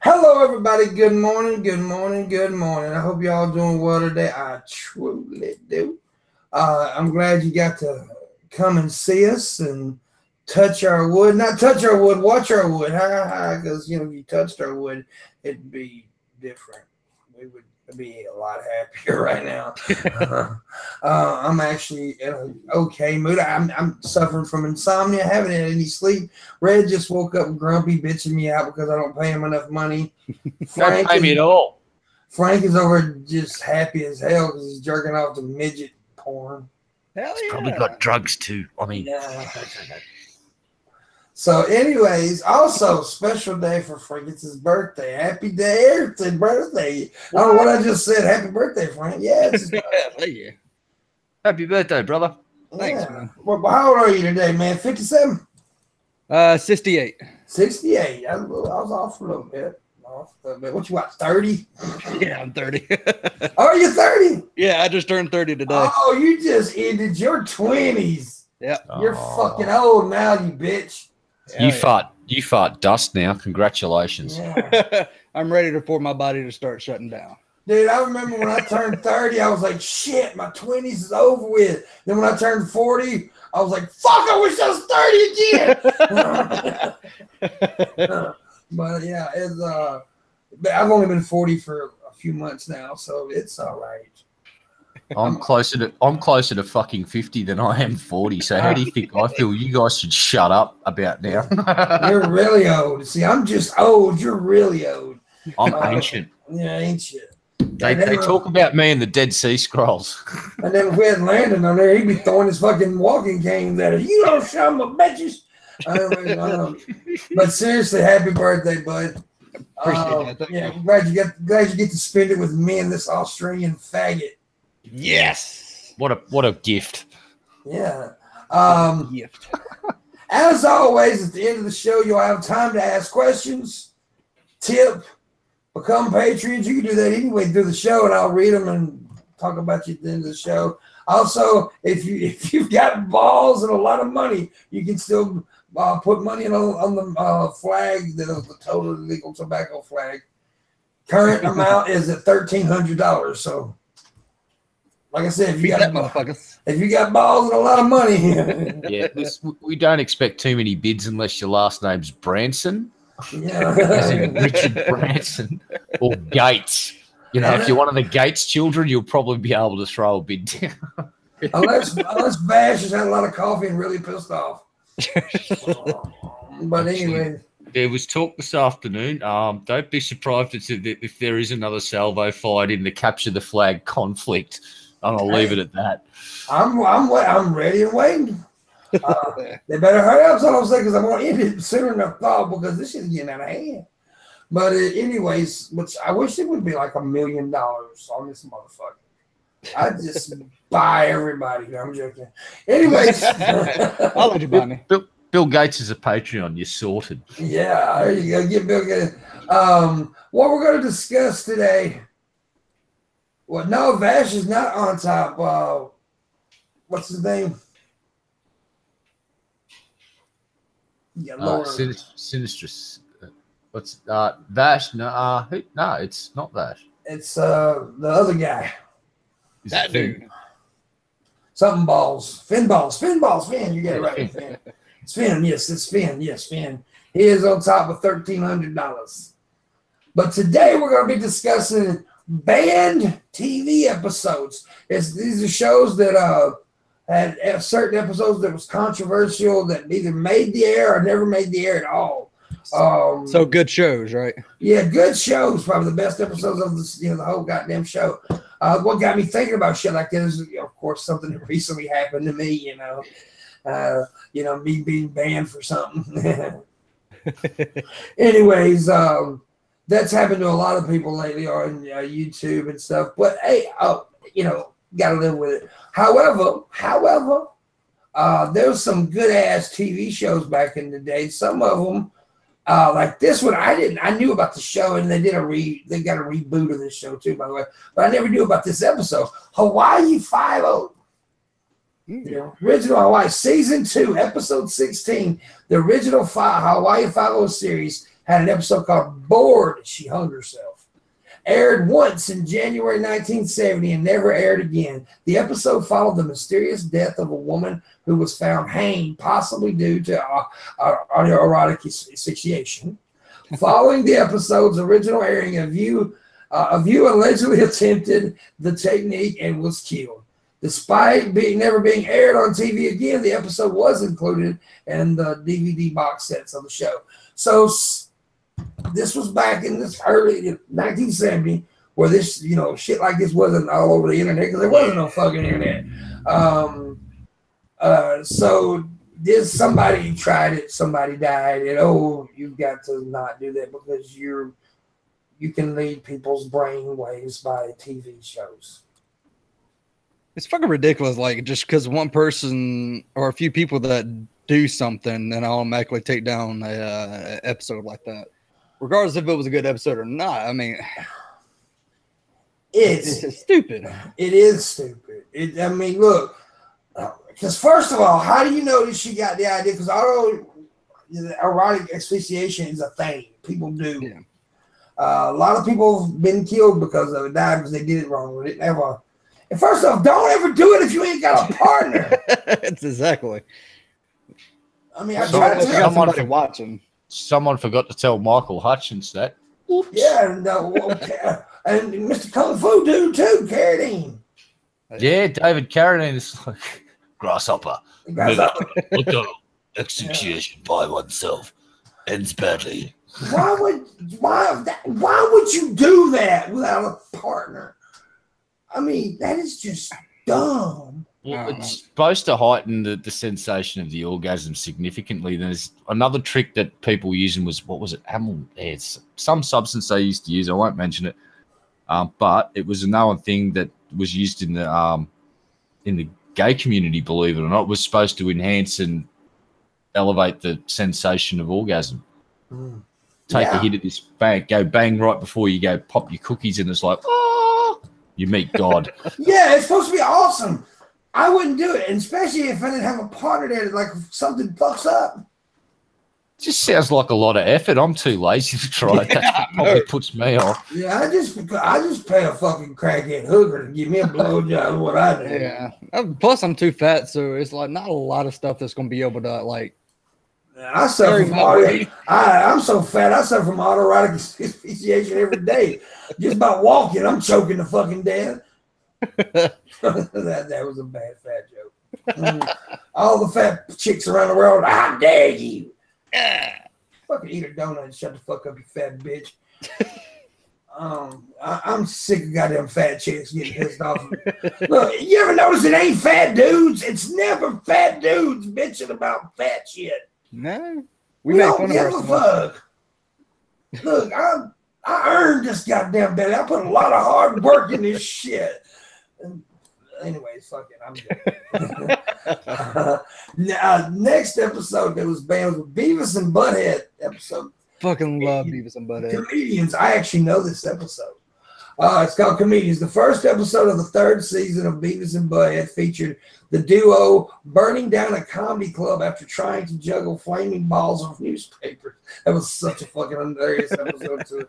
Hello, everybody. Good morning. Good morning. Good morning. I hope y'all doing well today. I truly do. I'm glad you got to come and see us and touch our wood. Not touch our wood, watch our wood. Because, if you touched our wood, it'd be different. We would be a lot happier right now. I'm actually in an okay mood. I'm suffering from insomnia. I haven't had any sleep. Red just woke up grumpy, bitching me out because I don't pay him enough money. Don't pay me at all. Frank is over just happy as hell because he's jerking off to midget porn. Hell yeah. Probably got drugs too. I mean, yeah. So, anyways, also special day for Frank. It's his birthday. Happy day, it's his birthday. I don't know what I just said. Happy birthday, Frank. Yeah, it's his birthday. Yeah. Happy birthday, brother. Thanks, man. Well, how old are you today, man? 57? 68. 68. I was off a little bit. What you want, 30? Yeah, I'm 30. Oh, you're 30? Yeah, I just turned 30 today. Oh, you just ended your 20s. Yeah. You're fucking old now, you bitch. You fart dust now. Congratulations. Yeah. I'm ready for my body to start shutting down. Dude, I remember when I turned 30, I was like, shit, my 20s is over with. Then when I turned 40, I was like, fuck, I wish I was 30 again. But yeah, I've only been 40 for a few months now, so it's all right. I'm closer to fucking 50 than I am 40. So how do you think I feel? You guys should shut up about now. You're really old. See, I'm just old. You're really old. I'm ancient. Yeah, ancient. They talk about me in the Dead Sea Scrolls. And then if we had Landon on there, he'd be throwing his fucking walking canes at us. You don't show my bitches. But seriously, happy birthday, bud. Appreciate that. Yeah, I'm glad you get to spend it with me and this Australian faggot. Yes. What a gift. Yeah. Gift. As always, at the end of the show, you'll have time to ask questions, tip, become patrons. You can do that anyway through the show, and I'll read them and talk about you at the end of the show. Also, if you've got balls and a lot of money, you can still put money on the flag, the total legal tobacco flag. Current amount is at $1,300. So, like I said, if you got balls and a lot of money, yeah, we don't expect too many bids unless your last name's Branson. Yeah, as in Richard Branson or Gates. If you're one of the Gates children, you'll probably be able to throw a bid down. unless Bash has had a lot of coffee and really pissed off. But anyway. There was talk this afternoon. Don't be surprised if there is another salvo fight in the capture the flag conflict. And I'll leave it at that. I'm ready and waiting. They better hurry up, so I'm saying, because I'm going to end it sooner than I thought, because this is getting out of hand. But anyways, which I wish it would be like $1 million on this motherfucker. I'd just buy everybody. I'm joking. Anyways, I'll let you buy me. Bill Gates is a Patreon. You're sorted. Yeah, there you go. Get Bill Gates. What we're going to discuss today. Well, no, Vash is not on top. What's his name? Yeah, Sinistrous. What's Vash? No, it's not Vash. It's the other guy. Is that dude? Something balls. Finn. You get it right. Finn. It's Finn. Yes, it's Finn. Yes, Finn. He is on top of $1,300. But today we're going to be discussing banned TV episodes. These are shows that had certain episodes that was controversial, that either made the air or never made the air at all. So good shows, right? Yeah, good shows. Probably the best episodes of the whole goddamn show. What got me thinking about shit like this is, of course, something that recently happened to me. Me being banned for something. Anyways, that's happened to a lot of people lately on YouTube and stuff. But hey, got to live with it. However, there was some good ass TV shows back in the day. Some of them, like this one, I knew about the show, and they got a reboot of this show too, by the way. But I never knew about this episode. Hawaii 5-0. The original Hawaii season 2, episode 16. The original Hawaii 5-0 series had an episode called Bored, She Hung Herself. Aired once in January 1970 and never aired again. The episode followed the mysterious death of a woman who was found hanged, possibly due to autoerotic asphyxiation. Following the episode's original airing, a view allegedly attempted the technique and was killed. Despite never being aired on TV again, the episode was included in the DVD box sets of the show. So this was back in this early 1970, where this, shit like this wasn't all over the internet, because there wasn't no fucking internet. So somebody tried it, somebody died, and you've got to not do that because you can lead people's brain waves by TV shows. It's fucking ridiculous. Like, just because one person or a few people that do something, then automatically take down a episode like that, regardless if it was a good episode or not. I mean, it's stupid. It is stupid. Look, because first of all, how do you know that she got the idea? Because erotic asphyxiation is a thing people do. Yeah. A lot of people have been killed because of it, died because they did it wrong. They didn't ever. And first off, don't ever do it if you ain't got a partner. That's exactly. I tried to tell somebody watching. Someone forgot to tell Michael Hutchins that. Oops. Yeah, and Mr. Kung Fu dude too, Carradine. Yeah, David Carradine is like grasshopper. Asphyxiation by oneself ends badly. Why would you do that without a partner? That is just dumb. Well, it's supposed to heighten the sensation of the orgasm significantly. There's another trick that people using was, what was it? It's some substance they used to use. I won't mention it, but it was another thing that was used in the gay community. Believe it or not, it was supposed to enhance and elevate the sensation of orgasm. Take a hit of this go bang right before you go pop your cookies, and it's like, oh, you meet God. Yeah, it's supposed to be awesome. I wouldn't do it, and especially if I didn't have a partner there. Like, if something fucks up. Just sounds like a lot of effort. I'm too lazy to try it. That's what probably puts me off. Yeah, I just pay a fucking crackhead hooker to give me a blowjob. What I do. Yeah. Plus, I'm too fat, so it's like not a lot of stuff that's gonna be able to like. I suffer from I'm so fat. I suffer from autoerotic asphyxiation every day. Just about walking, I'm choking to fucking death. that was a bad fat joke. All the fat chicks around the world, how dare you? Fucking eat a donut and shut the fuck up, you fat bitch. I'm sick of goddamn fat chicks getting pissed off. Look, you ever notice it ain't fat dudes? It's never fat dudes bitching about fat shit. No, we don't give a fuck. Look, I earned this goddamn belly. I put a lot of hard work in this shit. Anyways, fuck it, I'm good. Next episode that was banned was Beavis and Butthead episode. Fucking love Beavis and Butthead. Comedians. I actually know this episode. It's called Comedians. The first episode of the third season of Beavis and Butthead featured the duo burning down a comedy club after trying to juggle flaming balls of newspapers. That was such a fucking hilarious episode too.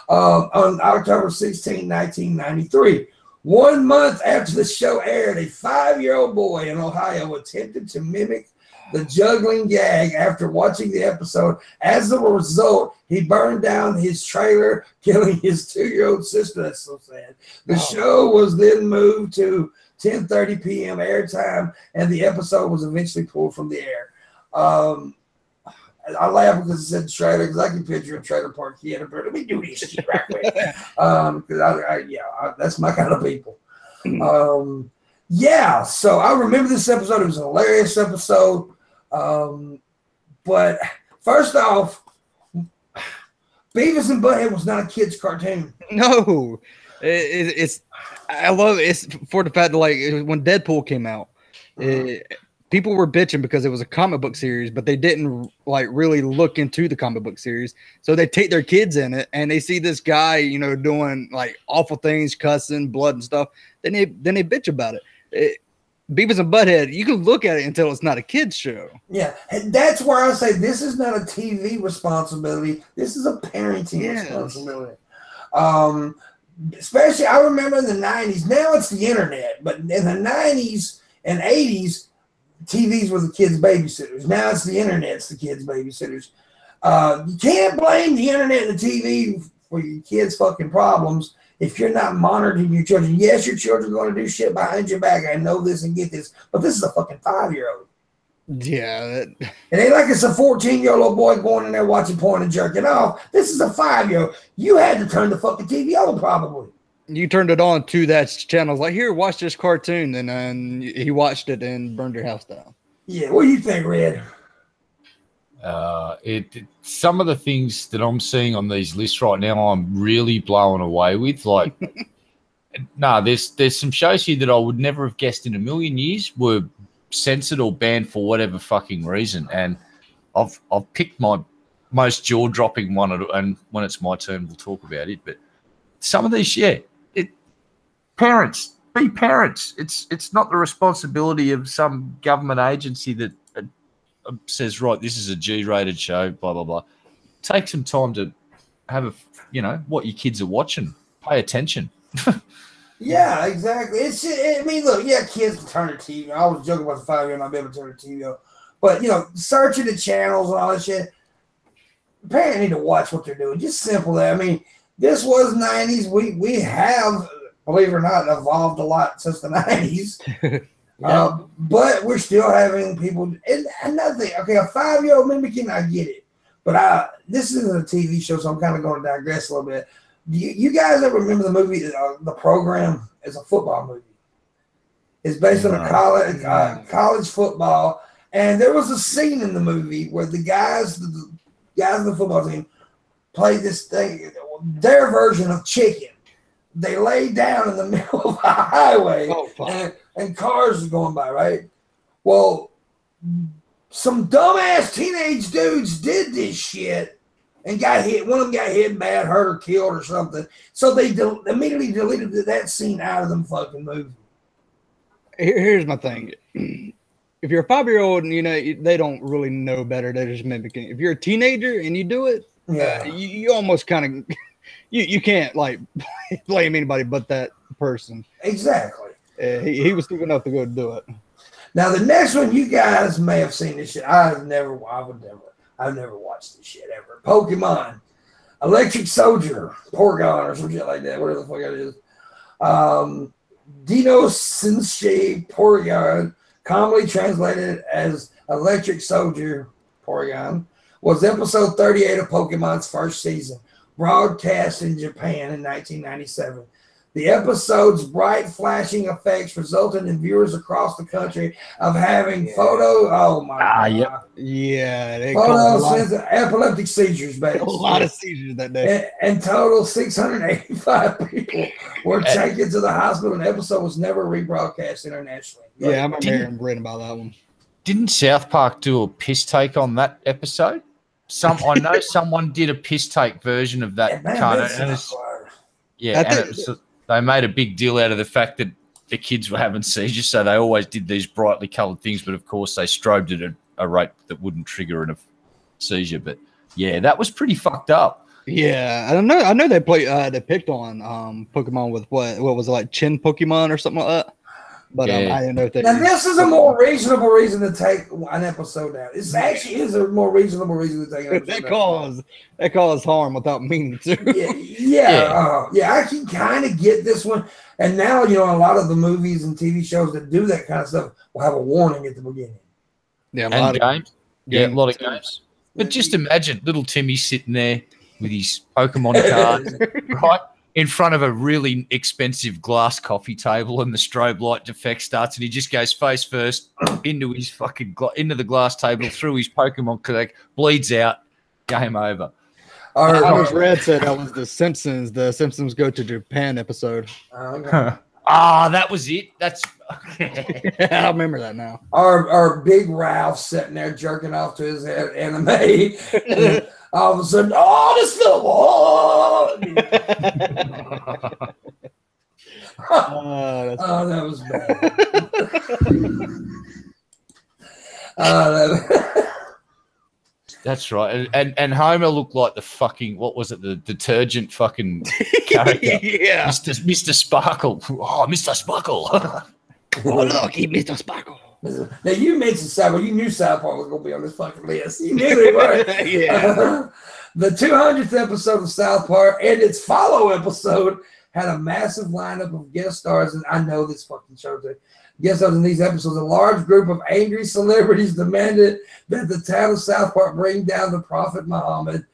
On October 16, 1993. 1 month after the show aired, a 5-year-old boy in Ohio attempted to mimic the juggling gag after watching the episode. As a result, he burned down his trailer, killing his 2-year-old sister. That's so sad. The show was then moved to 10:30 p.m. airtime, and the episode was eventually pulled from the air. I laugh because it said trailer, because I can picture a trailer park kid. Let me do this shit right quick. Because that's my kind of people. So I remember this episode. It was a hilarious episode. But first off, Beavis and Butthead was not a kid's cartoon. No, I love it. It's for the fact that like when Deadpool came out, people were bitching because it was a comic book series, but they didn't like really look into the comic book series. So they take their kids in it and they see this guy, doing like awful things, cussing, blood and stuff. Then they bitch about it. Beavis and Butthead, you can look at it until it's not a kid's show. Yeah, and that's where I say this is not a TV responsibility. This is a parenting responsibility. Especially, I remember in the 90s. Now it's the internet, but in the 90s and 80s, TVs were the kids' babysitters. Now it's the internet's the kids' babysitters. You can't blame the internet and the TV for your kids' fucking problems if you're not monitoring your children. Yes, your children are going to do shit behind your back. I know this and get this, but this is a fucking 5-year-old. Yeah. It ain't like it's a 14-year-old boy going in there watching porn and jerking off. This is a 5-year-old. You had to turn the fucking TV on, probably. You turned it on to that channel. Like, here, watch this cartoon. And then he watched it and burned your house down. Yeah, what do you think, Red? Some of the things that I'm seeing on these lists right now, I'm really blown away with. Like, there's some shows here that I would never have guessed in a million years were censored or banned for whatever fucking reason, and I've picked my most jaw-dropping one, and when it's my turn, we'll talk about it. But some of these, parents, be parents. It's not the responsibility of some government agency that says, right, this is a G-rated show, blah blah blah. Take some time to have what your kids are watching. Pay attention. Yeah, exactly. Look, kids can turn the TV. I was joking about the 5-year-old not be able to turn the TV on. But, searching the channels and all that shit, parents need to watch what they're doing. Just simple. This was 90s. We have, believe it or not, evolved a lot since the 90s. Yeah. But we're still having people. And another thing, okay, a 5-year-old mimicking, I get it. But this isn't a TV show, so I'm kind of going to digress a little bit. Do you guys ever remember the movie, The Program? It's a football movie. It's based on a college football. And there was a scene in the movie where the guys of the football team played this thing, their version of chicken. They laid down in the middle of a highway and cars are going by, right? Well, some dumbass teenage dudes did this shit and got hit. One of them got hit bad, hurt, or killed or something. So they immediately deleted that scene out of them fucking movie. Here's my thing. If you're a 5-year-old and they don't really know better, they're just mimicking. If you're a teenager and you do it, you almost kind of you can't like blame anybody but that person. Exactly. He was stupid enough to go do it. Now the next one, you guys may have seen this shit. I've never watched this shit ever. Pokemon, Electric Soldier, Porygon, or some shit like that. Whatever the fuck it is. Dino Sensei Porygon, commonly translated as Electric Soldier Porygon, was episode 38 of Pokemon's first season, broadcast in Japan in 1997. The episode's bright flashing effects resulted in viewers across the country of having epileptic seizures, basically. A lot of seizures that day. In total, 685 people were taken to the hospital, and the episode was never rebroadcast internationally. Yeah, I'm reading about that one. Didn't South Park do a piss take on that episode? I know someone did a piss take version of that cartoon. They made a big deal out of the fact that the kids were having seizures, so they always did these brightly coloured things, but of course they strobed it at a rate that wouldn't trigger a seizure. But yeah, that was pretty fucked up. Yeah, I don't know. I know they picked on Pokemon with what was it, like Chin Pokemon or something like that. But I didn't know if they. Now this is a more reasonable reason to take an episode down. This actually is a more reasonable reason to take an episode down. That cause harm without meaning to. I can kind of get this one. And now a lot of the movies and TV shows that do that kind of stuff will have a warning at the beginning. Yeah, a lot of games. Yeah, a lot of games. But just imagine little Timmy sitting there with his Pokemon cards, right? In front of a really expensive glass coffee table, and the strobe light effect starts, and he just goes face first into his into the glass table, through his Pokemon collect, bleeds out, game over. Red said that was the Simpsons. The Simpsons Go to Japan episode. That was it. That's I remember that now. Our big Ralph sitting there jerking off to his anime. All of a sudden, this film. Oh, that was bad. That's right. And Homer looked like the fucking, what was it, the detergent fucking character. Yeah. Mr. Sparkle. Oh, Mr. Sparkle. Oh, look, he Mr. Sparkle. Now, you mentioned South Park. You knew South Park was going to be on this fucking list. You knew it, right? Yeah. The 200th episode of South Park and its follow episode had a massive lineup of guest stars, and I know this fucking show too. Guest stars in these episodes. A large group of angry celebrities demanded that the town of South Park bring down the Prophet Muhammad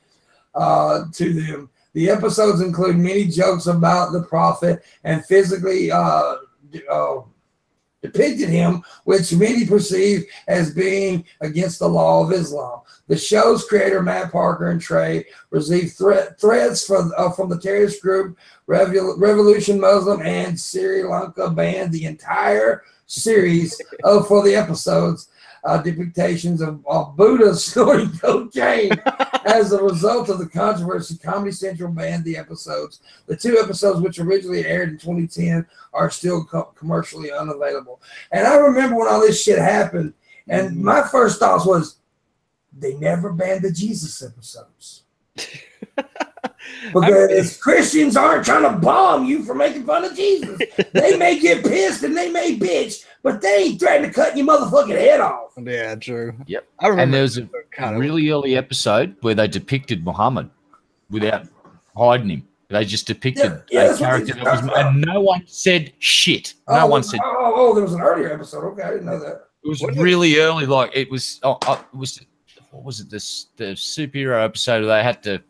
to them. The episodes include many jokes about the Prophet and physically depicted him, which many perceive as being against the law of Islam. The show's creator, Matt Parker and Trey, received threats from the terrorist group Revolution Muslim and Sri Lanka banned the entire series for the episodes depictions of Buddha snorting cocaine. As a result of the controversy, Comedy Central banned the episodes. The 2 episodes, which originally aired in 2010, are still commercially unavailable. And I remember when all this shit happened, and my first thoughts was, they never banned the Jesus episodes. Because Christians aren't trying to bomb you for making fun of Jesus. They may get pissed and they may bitch, but they ain't threatening to cut your motherfucking head off. Yeah, true. Yep. I remember. And there was a really early episode where they depicted Muhammad without hiding him. They just depicted a character that was, and no one said shit. No one said. Oh, there was an earlier episode. Okay, I didn't know that. It was really early. Like it was. It was. What was it? The superhero episode where they had to.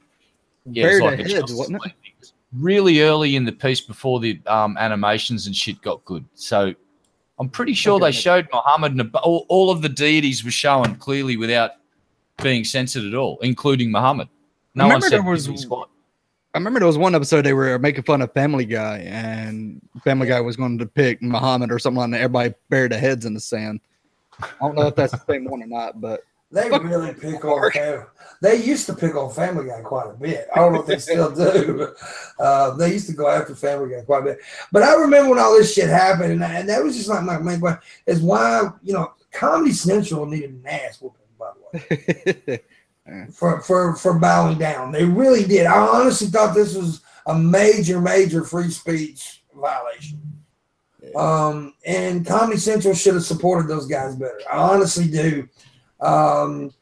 Yeah, it was like heads, wasn't it? Really early in the piece before the animations and shit got good. So I'm pretty sure they showed Muhammad and all of the deities were shown clearly without being censored at all, including Muhammad. No one said I remember there was one episode they were making fun of Family Guy, and Family Guy was going to depict Muhammad or something like that. Everybody buried their heads in the sand. I don't know if that's the same one or not, but they really pick on Family. They used to pick on Family Guy quite a bit. I don't know if they still do. They used to go after Family Guy quite a bit. But I remember when all this shit happened, and that was just like my main point, is why, Comedy Central needed an ass whooping, by the way, for bowing down. They really did. I honestly thought this was a major, major free speech violation. And Comedy Central should have supported those guys better. I honestly do. And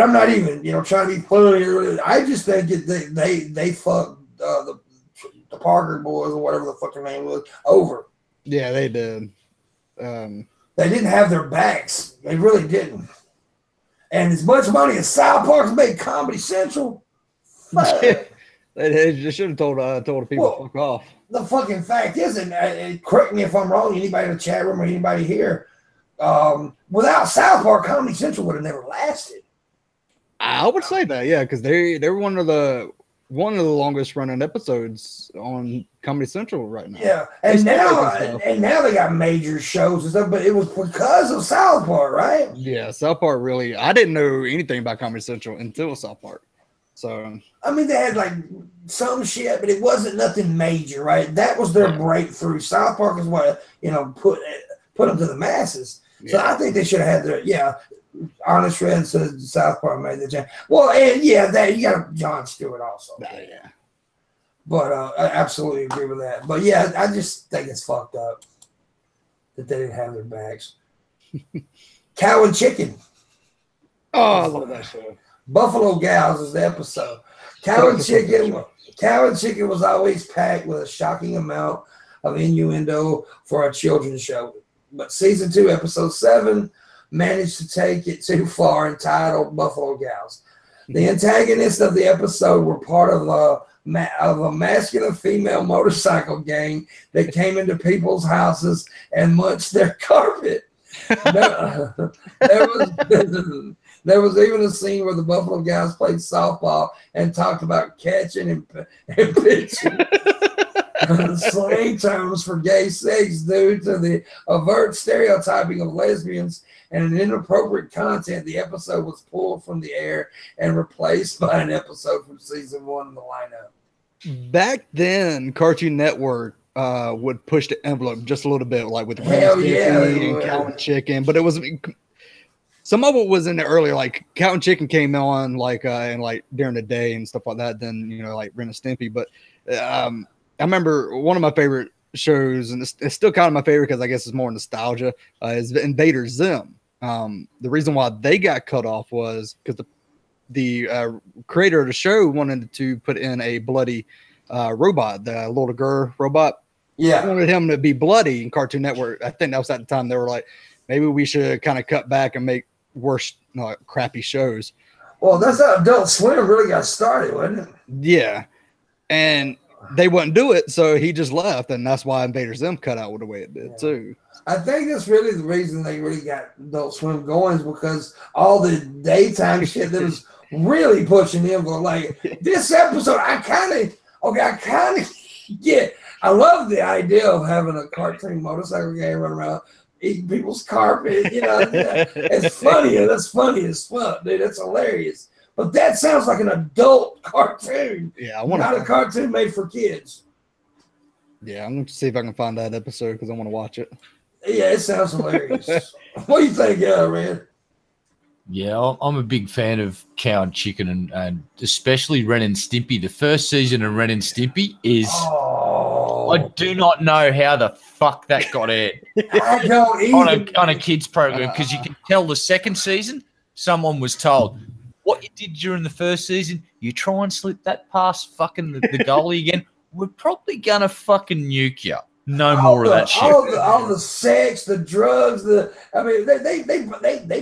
I'm not even, trying to be funny. I just think they fucked the Parker boys or whatever the fuck their name was over. Yeah, they did. They didn't have their backs. They really didn't. And as much money as South Park's made Comedy Central, they should have told the people to fuck off. The fucking fact is, and correct me if I'm wrong, anybody in the chat room or anybody here, without South Park, Comedy Central would have never lasted. I would say that, yeah, because they were one of the longest running episodes on Comedy Central right now. Yeah, and now they got major shows and stuff, but it was because of South Park, right? Yeah, South Park really. I didn't know anything about Comedy Central until South Park. So I mean, they had like some shit, but it wasn't nothing major, right? That was their breakthrough. South Park is what put them to the masses. Yeah. So I think they should have had their Honest Red says South Park made the change. Well, and that you got Jon Stewart also. Yeah. But I absolutely agree with that. But yeah, I just think it's fucked up that they didn't have their backs. Cow and Chicken. Oh, I love that show. Buffalo Gals is the episode. Cow and Chicken was always packed with a shocking amount of innuendo for a children's show. But season 2, episode 7, managed to take it too far, entitled Buffalo Gals. The antagonists of the episode were part of a masculine female motorcycle gang that came into people's houses and munched their carpet. There was even a scene where the Buffalo Gals played softball and talked about catching and pitching. Slang terms for gay sex due to the overt stereotyping of lesbians and an inappropriate content. The episode was pulled from the air and replaced by an episode from season 1 in the lineup. Back then, Cartoon Network would push the envelope just a little bit, like with Hell yeah, and Cow and Chicken. But it was some of it was in the earlier, like Cow and Chicken came on like and like during the day and stuff like that. Then like Ren and Stimpy. But I remember one of my favorite shows, and it's still kind of my favorite because I guess it's more nostalgia. Is Invader Zim. The reason why they got cut off was because the creator of the show wanted to put in a bloody robot, the little girl robot. Yeah, wanted him to be bloody in Cartoon Network. I think that was at the time they were like, maybe we should kind of cut back and make worse, crappy shows. Well, that's how Adult Swim really got started, wasn't it? Yeah, and they wouldn't do it, so he just left, and that's why Invader Zim cut out the way it did too. I think that's really the reason they really got Adult Swim going is because all the daytime shit that was really pushing the envelope. Like this episode, I kind of get. I love the idea of having a cartoon motorcycle game run around eating people's carpet. It's funny. That's funny as fuck, dude. That's hilarious. But that sounds like an adult cartoon. Yeah, not a cartoon made for kids. Yeah, I'm going to see if I can find that episode because I want to watch it. Yeah, it sounds hilarious. What do you think, Red? Yeah, I'm a big fan of Cow and Chicken and especially Ren and Stimpy. The first season of Ren and Stimpy is... I do not know how the fuck that got aired I don't either. on a kids program because you can tell the second season someone was told what you did during the first season, you try and slip that past fucking the goalie again, we're probably going to fucking nuke you. No more of that shit. All the sex, the drugs, they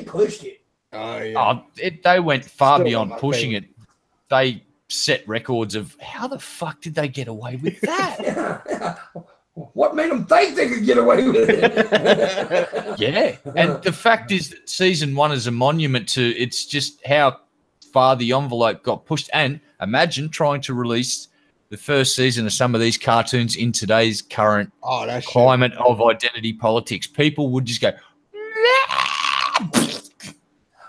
pushed it. Oh, yeah. They went far beyond pushing it. They set records of how the fuck did they get away with that? Yeah. What made them think they could get away with it? Yeah. And the fact is that season 1 is a monument to it's just how far the envelope got pushed. And imagine trying to release the first season of some of these cartoons in today's current climate of identity politics. People would just go,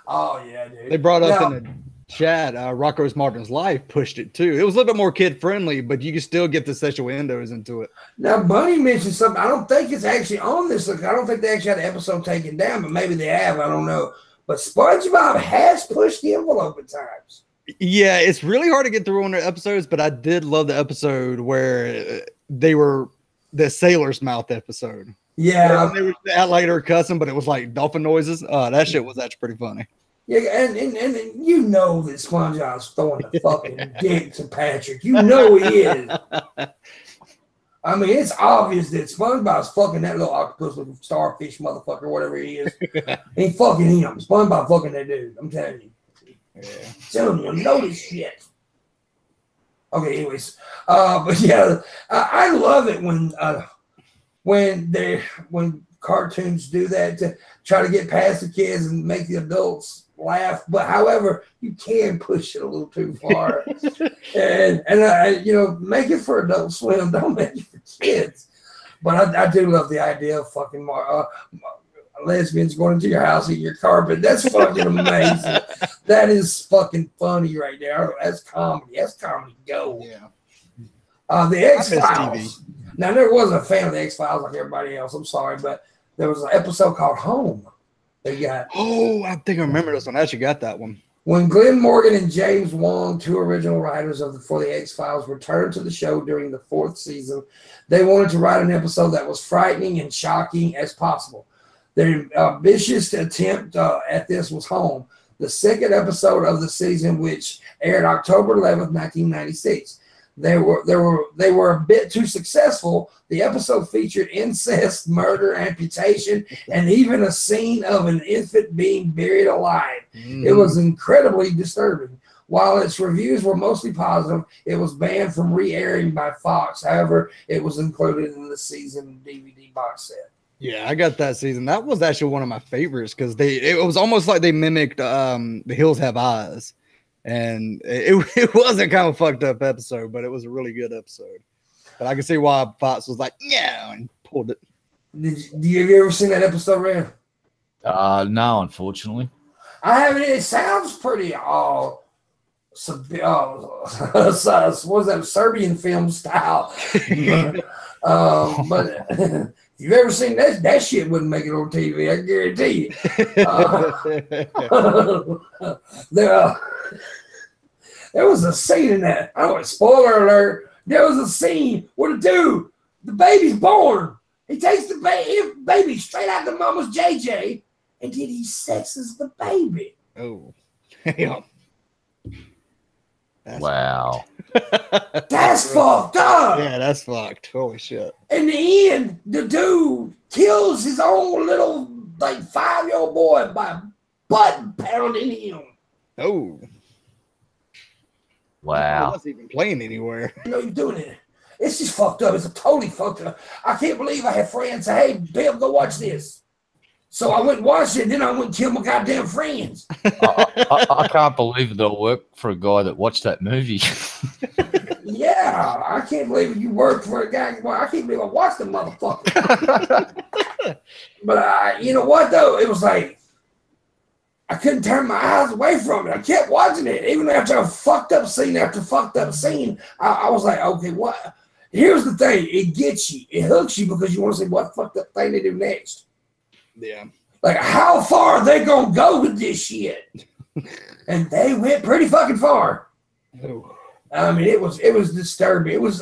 oh, yeah, dude. They brought up in the chat, Rocco's Martin's Life pushed it too. It was a little bit more kid friendly, but you can still get the sexual windows into it. Now, Bunny mentioned something. I don't think it's actually on this. Look, I don't think they actually had the episode taken down, but maybe they have. I don't know. But SpongeBob has pushed the envelope at times. Yeah, it's really hard to get through on their episodes, but I did love the episode where they were the Sailor's Mouth episode. Yeah. They were out like they were cussing, but it was like dolphin noises. That shit was actually pretty funny. Yeah, and you know that SpongeBob's throwing the fucking dick to Patrick. You know he is. I mean, it's obvious that SpongeBob's fucking that little octopus with starfish motherfucker, whatever he is. He fucking him. SpongeBob fucking that dude. I'm telling you. Yeah. Telling you, know this shit. Okay, anyways. But yeah, I love it when cartoons do that to try to get past the kids and make the adults laugh, but however, you can push it a little too far, and make it for Adult Swim. Don't make it for kids. But I do love the idea of fucking lesbians going into your house, eating your carpet. That's fucking amazing. That is fucking funny right there. That's comedy. That's comedy gold. Yeah. The X-Files. Now, there wasn't a fan of the X-Files like everybody else. I'm sorry, but there was an episode called Home. I think I remember this one. I actually got that one. When Glenn Morgan and James Wong, two original writers for the X-Files, returned to the show during the 4th season, they wanted to write an episode that was frightening and shocking as possible. Their ambitious attempt at this was Home, the 2nd episode of the season, which aired October 11th, 1996. They were a bit too successful. The episode featured incest, murder, amputation, and even a scene of an infant being buried alive. It was incredibly disturbing. While its reviews were mostly positive, it was banned from re-airing by Fox. However, it was included in the season DVD box set. Yeah, I got that season. That was actually one of my favorites because it was almost like they mimicked The Hills Have Eyes. And it was a kind of fucked up episode, but it was a really good episode. But I can see why Fox was like, yeah, and pulled it. Have you ever seen that episode, Red? No, unfortunately. I haven't. It sounds pretty what was that, Serbian film style? But if you've ever seen that shit wouldn't make it on TV. I guarantee you. There was a scene in that. I don't know, spoiler alert. There was a scene where the baby's born. He takes the baby straight out of mama's JJ, and then he sexes the baby. Oh, yeah. Wow. That's fucked up. Yeah, that's fucked. Holy shit. In the end, the dude kills his own little, like, 5-year-old boy by butt pounding him. Oh. Wow. That's even playing anywhere. You know, you're doing it. It's just fucked up. It's totally fucked up. I can't believe I had friends say, hey, Bill, go watch this. So I went and watched it, and then I went and killed my goddamn friends. I can't believe it'll work for a guy that watched that movie. Yeah, I can't believe you worked for a guy. Well, I can't believe I watched the motherfucker. But you know what, though? It was like, I couldn't turn my eyes away from it. I kept watching it. Even after a fucked up scene after fucked up scene, I was like, okay, what? Here's the thing. It gets you. It hooks you because you want to see what fucked up thing they do next. Yeah. Like, how far are they going to go with this shit? And they went pretty fucking far. Oh. I mean, it was disturbing.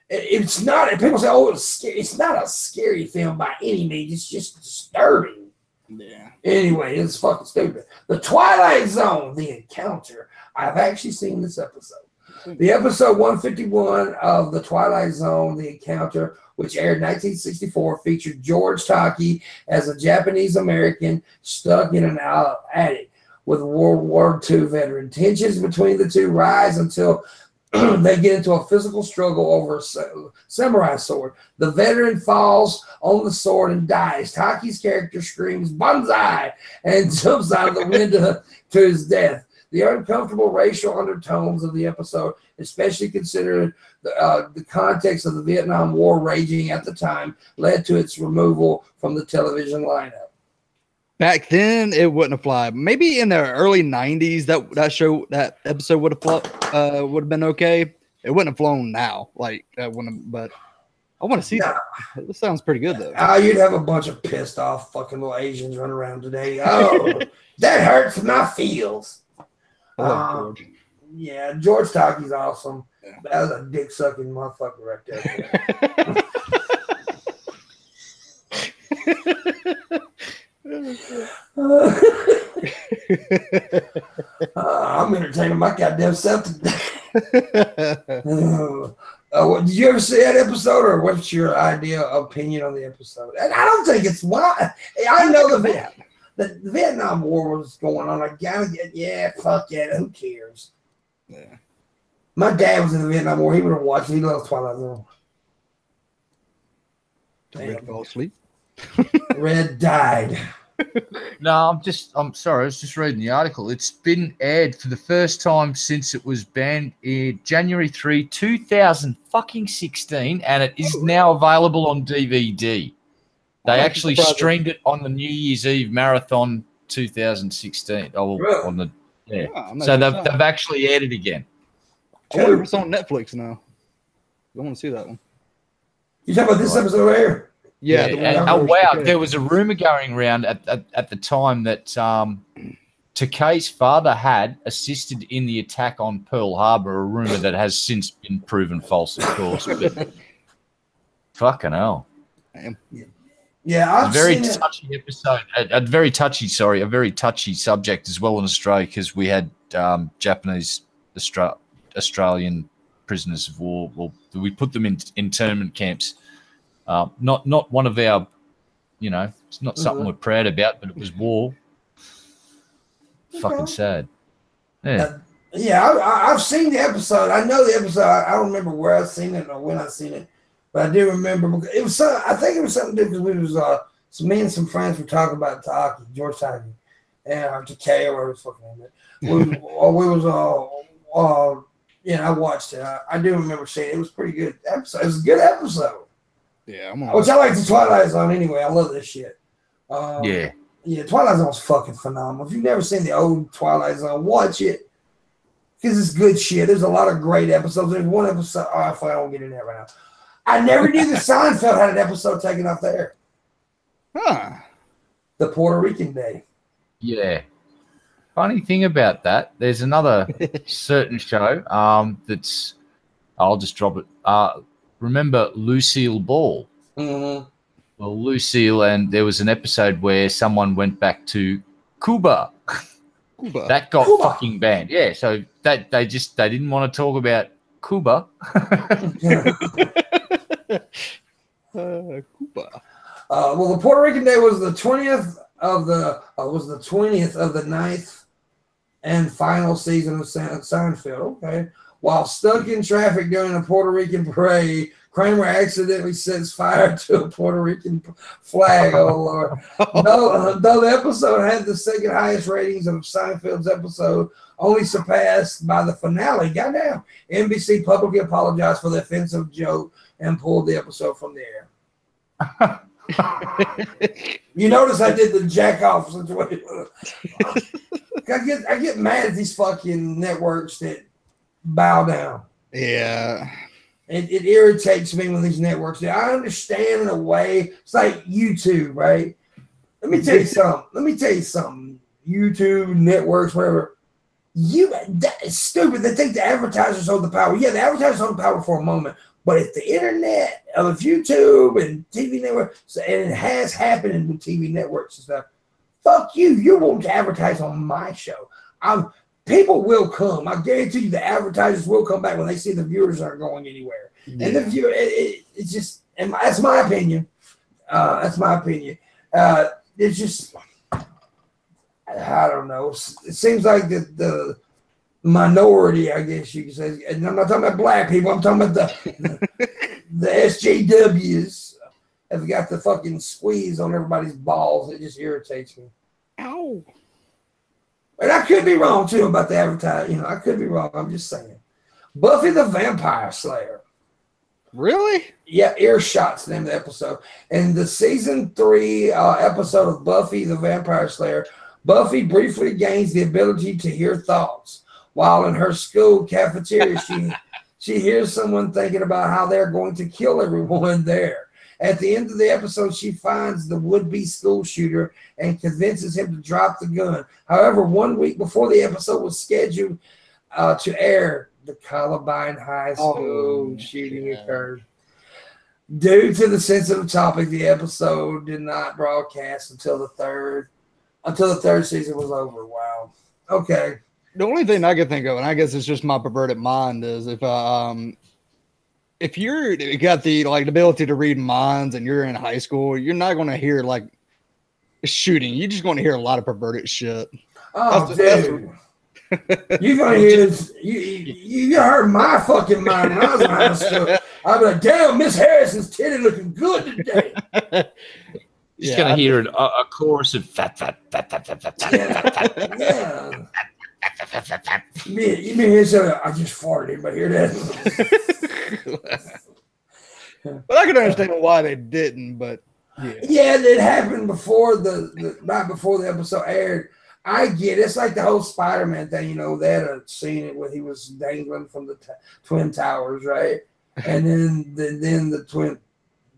It's not, and people say, oh, it's scary. It's not a scary film by any means. It's just disturbing. Yeah. Anyway, it's fucking stupid. The Twilight Zone, The Encounter. I've actually seen this episode. The episode 151 of The Twilight Zone, The Encounter, which aired in 1964, featured George Takei as a Japanese-American stuck in an attic with a World War II veteran. Tensions between the two rise until they get into a physical struggle over a samurai sword. The veteran falls on the sword and dies. Takei's character screams, "Banzai!" and jumps out of the window to his death. The uncomfortable racial undertones of the episode, especially considering the context of the Vietnam War raging at the time, led to its removal from the television lineup. Back then, it wouldn't apply. Maybe in the early '90s, that episode would have been okay. It wouldn't have flown now, like that wouldn't. But I want to see that. This sounds pretty good though. You'd have a bunch of pissed off fucking little Asians running around today. Oh, that hurts my feels. George. Yeah, George Takei's awesome. Yeah. That was a dick sucking motherfucker right there. I'm entertaining my goddamn self today. Did you ever see that episode, or what's your opinion on the episode? And I don't think it's wild. I know the Vietnam War was going on. I gotta fuck that. Who cares? Yeah. My dad was in the Vietnam War. He would have watched it. He loves Twilight Zone. Red fell asleep. Red died. No, I'm sorry. I was just reading the article. It's been aired for the first time since it was banned in January 3, 2016, and it is now available on DVD. They actually streamed it on the New Year's Eve marathon 2016. Oh, really? On the so they've actually aired it again. I wonder if it's on Netflix now. I want to see that one. You talking about this episode right here? Yeah. And, oh wow, there was a rumor going around at the time that Takei's father had assisted in the attack on Pearl Harbor. A rumor that has since been proven false, of course. But fucking hell. Yeah, I've a very seen touchy episode. A very touchy subject as well in Australia, because we had Japanese Australian prisoners of war. Well, we put them in internment camps. Not one of our, it's not something we're proud about, but it was war. Fucking sad. Yeah. I've seen the episode. I know the episode. I don't remember where I seen it or when I seen it. But I do remember it was. I think it was something to do because we was me and some friends were talking about George Takei, and Takei or whatever the fuck name it. I watched it. I do remember seeing it. It was pretty good episode. It was a good episode. Yeah, which I like the Twilight Zone anyway. I love this shit. Yeah, Twilight Zone's fucking phenomenal. If you've never seen the old Twilight Zone, watch it because it's good shit. There's a lot of great episodes. There's one episode. I don't get in that right now. I never knew that Seinfeld had an episode taken off there. Huh. The Puerto Rican Day. Yeah. Funny thing about that, there's another certain show that's, I'll just drop it. Remember Lucille Ball? Mm-hmm. Well, Lucille, and there was an episode where someone went back to Cuba. Cuba. That got fucking banned. Yeah, so that they didn't want to talk about Cuba. Cuba. Well, the Puerto Rican Day was the 20th of the 9th and final season of Seinfeld. Okay. While stuck in traffic during a Puerto Rican parade, Kramer accidentally sets fire to a Puerto Rican flag. Oh, Lord. Though the episode had the second highest ratings of Seinfeld's episode, only surpassed by the finale. Goddamn. NBC publicly apologized for the offensive joke and pulled the episode from the air. You notice I did the jack off situation. I get mad at these fucking networks that bow down. Yeah. It irritates me when these networks do. I understand in a way. It's like YouTube, right? Let me tell you something. YouTube, networks, whatever. It's stupid. They think the advertisers hold the power. Yeah, the advertisers hold the power for a moment. But if the internet, if YouTube and TV networks, and it has happened with TV networks and stuff, fuck you. You won't advertise on my show. People will come. I guarantee you the advertisers will come back when they see the viewers aren't going anywhere. Yeah. And the viewer, it's just, and that's my opinion. It's just, I don't know. It seems like the minority, I guess you could say, and I'm not talking about black people. I'm talking about the SJWs have got the fucking squeeze on everybody's balls. It just irritates me. Ow. And I could be wrong, too, about the advertising. I could be wrong. I'm just saying. Buffy the Vampire Slayer. Really? Yeah, Earshot's the name of the episode. In the season 3 episode of Buffy the Vampire Slayer, Buffy briefly gains the ability to hear thoughts. While in her school cafeteria, she hears someone thinking about how they're going to kill everyone there. At the end of the episode, she finds the would-be school shooter and convinces him to drop the gun. However, 1 week before the episode was scheduled to air, the Columbine High School shooting occurred. Due to the sensitive topic, the episode did not broadcast until the third season was over. Wow. Okay. The only thing I can think of, and I guess it's just my perverted mind, is if you got the ability to read minds and you're in high school, you're not going to hear shooting. You're just going to hear a lot of perverted shit. Oh, dude. You're going to hear this. You heard my fucking mind when I was in high school. I'd be like, damn, Miss Harrison's titty looking good today. Just going to hear a chorus of fat. Yeah. You mean I just farted. Anybody hear that? But I can understand why they didn't. But yeah, it happened before the right before the episode aired. I get it. It's like the whole Spider-Man thing. They had seen it when he was dangling from the Twin Towers, right? And then the twin.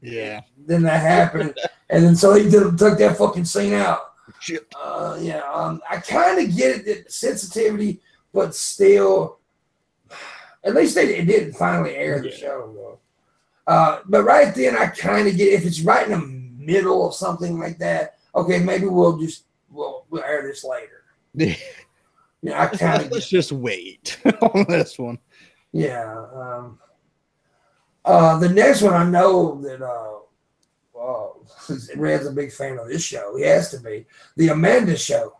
Yeah. Then that happened, and then so he took that fucking scene out. I kind of get it, the sensitivity, but still, at least it didn't finally air the show, though. But right then, I kind of get it. If it's right in the middle of something like that, okay, maybe we'll air this later. Yeah, I kind of let's just wait on this one. Yeah. The next one I know that Red's a big fan of this show. He has to be. The Amanda Show.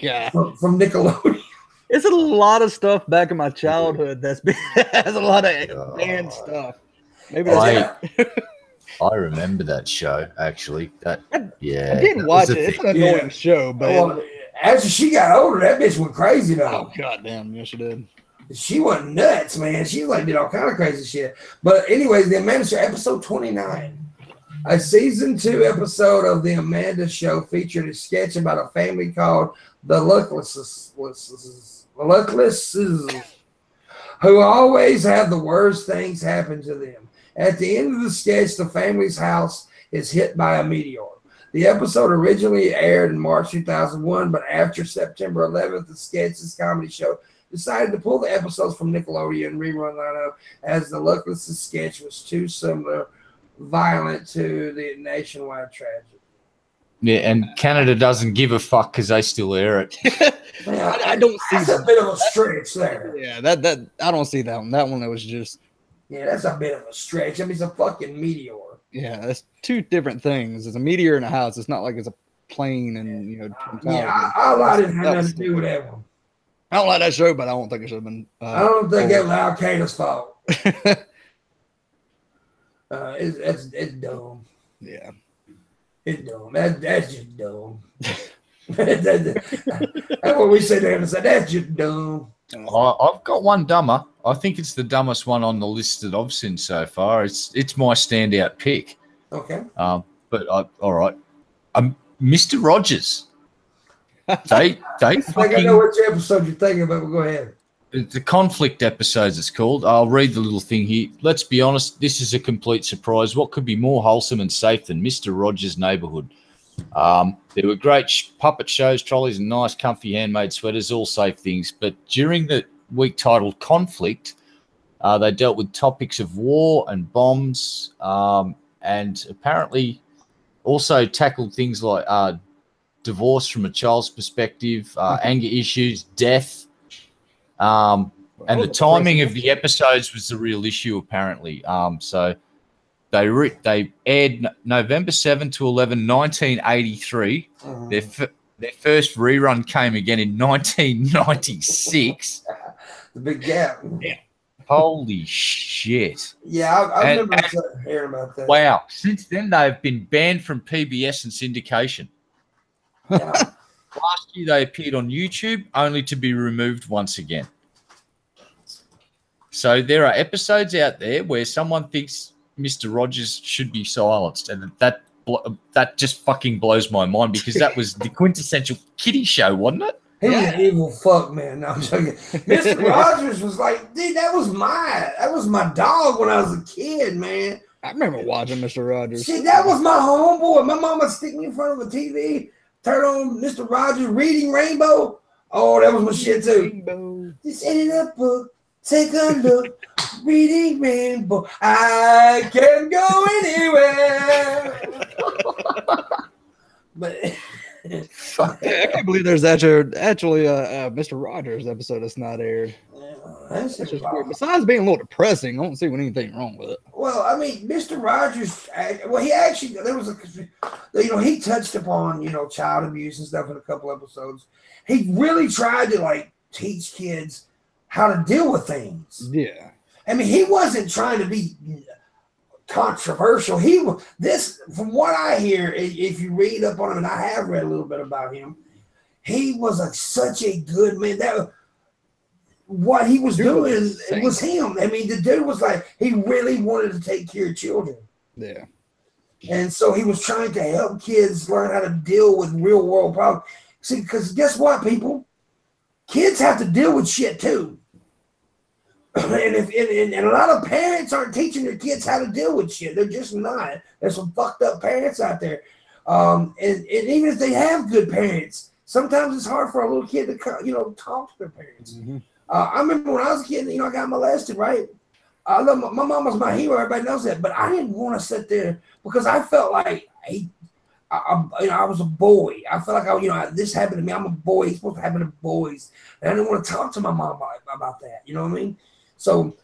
God. From Nickelodeon. It's a lot of stuff back in my childhood has a lot of banned stuff. Maybe I remember that show, actually. I didn't watch it. It's an annoying show, but after she got older, that bitch went crazy though. Oh goddamn, yes she did. She went nuts, man. She did all kind of crazy shit. But anyways, the Amanda Show, episode 29. A season 2 episode of the Amanda Show featured a sketch about a family called the Lucklesses, who always have the worst things happen to them. At the end of the sketch, the family's house is hit by a meteor. The episode originally aired in March 2001, but after September 11th, the Sketches comedy show decided to pull the episodes from Nickelodeon rerun lineup as the luckless sketch was too similar, violent to the nationwide tragedy. Yeah, and Canada doesn't give a fuck because they still air it. Yeah, I don't see that's a bit of a stretch there. Yeah, that I don't see that one. That one that was just. Yeah, that's a bit of a stretch. I mean, it's a fucking meteor. Yeah, that's two different things. It's a meteor in a house. It's not like it's a plane and Yeah, I didn't have nothing to do with that one. I don't like that show, but I don't think it should have been. I don't think that was Al Qaeda's fault. It's dumb. Yeah. It's dumb. That's just dumb. That's what we say there and say, that's just dumb. I've got one dumber. I think it's the dumbest one on the list that I've seen so far. It's my standout pick. Okay. But all right. Mr. Rogers. They I think I know which episode you're thinking about, but go ahead. The conflict episodes, it's called. I'll read the little thing here. Let's be honest, this is a complete surprise. What could be more wholesome and safe than Mr. Rogers' Neighborhood? There were great puppet shows, trolleys, and nice, comfy handmade sweaters, all safe things. But during the week titled Conflict, they dealt with topics of war and bombs, and apparently also tackled things like divorce from a child's perspective, anger issues, death. And the timing of the episodes was the real issue, apparently. So they aired November 7 to 11, 1983. Their first rerun came again in 1996. The big gap. Yeah. Holy shit. Yeah, I remember hearing about that. Wow. Since then, they've been banned from PBS and syndication. Yeah. Last year, they appeared on YouTube, only to be removed once again. So there are episodes out there where someone thinks Mr. Rogers should be silenced, and that just fucking blows my mind because that was the quintessential kiddie show, wasn't it? He was an evil fuck, man. No, I'm joking. Mr. Rogers was like, dude, that was my dog when I was a kid, man. I remember watching Mr. Rogers. Shit, that was my homeboy. My mama stick me in front of a TV, turn on Mr. Rogers reading Rainbow. Oh, that was my shit too. Rainbow. Just ended up book. Take a look, reading Rainbow. I can go anywhere. But I can't believe there's actually a Mr. Rogers episode that's not aired. That's just weird. Besides being a little depressing, I don't see anything wrong with it. Well, I mean, Mr. Rogers. Well, he actually he touched upon child abuse and stuff in a couple episodes. He really tried to teach kids how to deal with things. Yeah. I mean, he wasn't trying to be controversial. From what I hear, if you read up on him, and I have read a little bit about him, he was such a good man. What he was doing was him. I mean, the dude was he really wanted to take care of children. Yeah. And so he was trying to help kids learn how to deal with real world problems. See, because guess what, people? Kids have to deal with shit too. And a lot of parents aren't teaching their kids how to deal with shit. They're just not. There's some fucked up parents out there. And even if they have good parents, sometimes it's hard for a little kid to talk to their parents. Mm-hmm. I remember when I was a kid, I got molested, right? I love my mom was my hero. Everybody knows that, but I didn't want to sit there because I felt like I was a boy. I felt like this happened to me. I'm a boy. It's supposed to happen to boys, and I didn't want to talk to my mom about that. You know what I mean? So,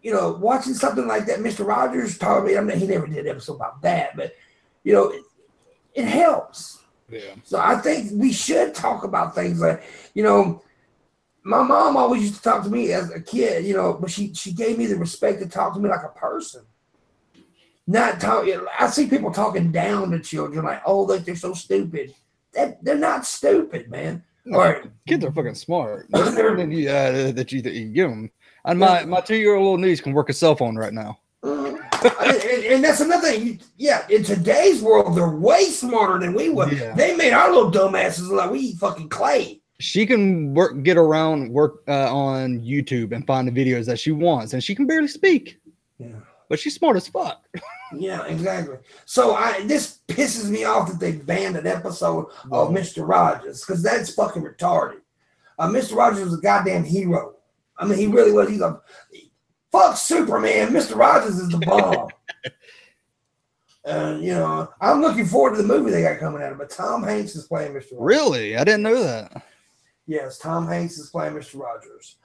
watching something like that, Mr. Rogers taught me. He never did an episode about that, but it helps. Yeah. So I think we should talk about things like, my mom always used to talk to me as a kid, but she gave me the respect to talk to me like a person. Not talk. I see people talking down to children like, oh, look, they're so stupid. They're not stupid, man. No, Or kids are fucking smart. That's more than that you give them. And my 2-year-old little niece can work a cell phone right now. and that's another thing. In today's world, they're way smarter than we were. Yeah. They made our little dumbasses like we eat fucking clay. She can get around on YouTube and find the videos that she wants, and she can barely speak. Yeah. But she's smart as fuck. Yeah, exactly. So this pisses me off that they banned an episode of Mr. Rogers because that's fucking retarded. Mr. Rogers was a goddamn hero. I mean, he really was. He's a fuck Superman. Mr. Rogers is the bomb. You know, I'm looking forward to the movie they got coming out. But Tom Hanks is playing Mr. Rogers. Really? I didn't know that. Yes, Tom Hanks is playing Mr. Rogers.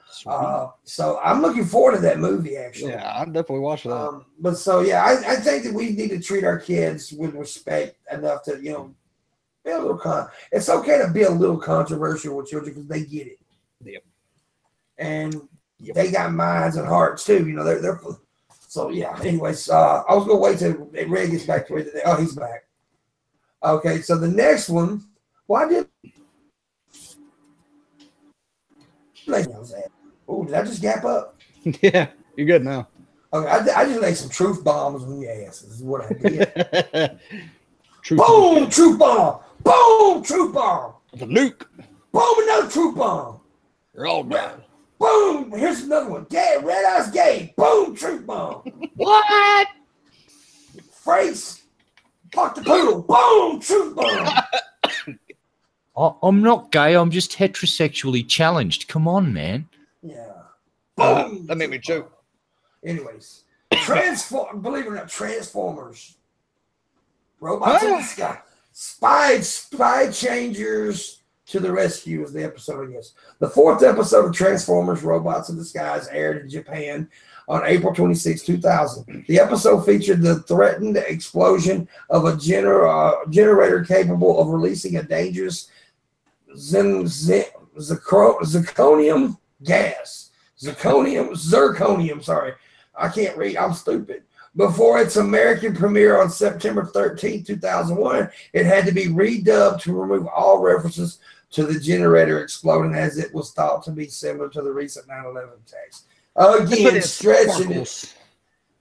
So I'm looking forward to that movie, actually. Yeah, I'll definitely watch that. But so, yeah, I think that we need to treat our kids with respect enough to, you know, be a little it's okay to be a little controversial with children because they get it. Yep. And they got minds and hearts, too. You know, they're so, yeah. Anyways, I was going to wait till Red gets back to it. Oh, he's back. Okay, so the next one, oh, did I just gap up? Yeah, you're good now. Okay, I just laid some truth bombs on your asses is what I did. Boom, truth bomb. Boom, truth bomb. The nuke. Boom, another truth bomb. You're all done. Boom, here's another one. Gay, red eyes gay. Boom, truth bomb. What? Phrase. Fuck the poodle. Boom, truth bomb. I'm not gay. I'm just heterosexually challenged. Come on, man. Yeah. Boom. That made me choke. Anyways, believe it or not, Transformers. Robots in the sky. Spy changers to the rescue is the episode, I guess. The 4th episode of Transformers Robots in Disguise aired in Japan on April 26, 2000. The episode featured the threatened explosion of a generator capable of releasing a dangerous zirconium gas. Zirconium, sorry. I can't read. I'm stupid. Before its American premiere on September 13, 2001, it had to be redubbed to remove all references to the generator exploding, as it was thought to be similar to the recent 9/11 attacks. Again, stretching it.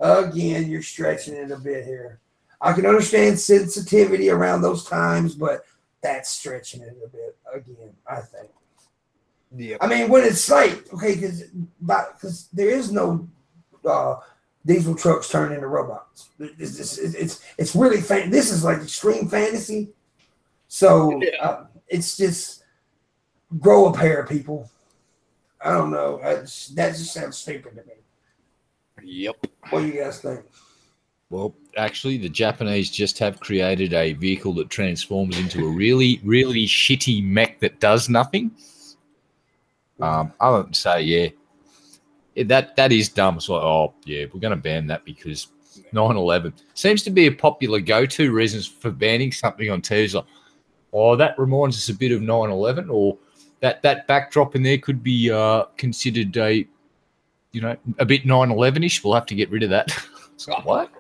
Again, you're stretching it a bit here. I can understand sensitivity around those times, but that's stretching it a bit again, I think. Yeah. I mean, when it's like, okay, because there is no diesel trucks turn into robots. It's really this is like extreme fantasy. So it's just grow a pair, people. I don't know. That just sounds stupid to me. Yep. What do you guys think? Well, actually, the Japanese just have created a vehicle that transforms into a really, really shitty mech that does nothing. I would say, yeah, that is dumb. It's like, oh, yeah, we're going to ban that because 9/11 seems to be a popular go-to reasons for banning something on TV. It's like, oh, that reminds us a bit of 9/11, or that backdrop in there could be considered a bit 9/11ish. We'll have to get rid of that. It's like, what?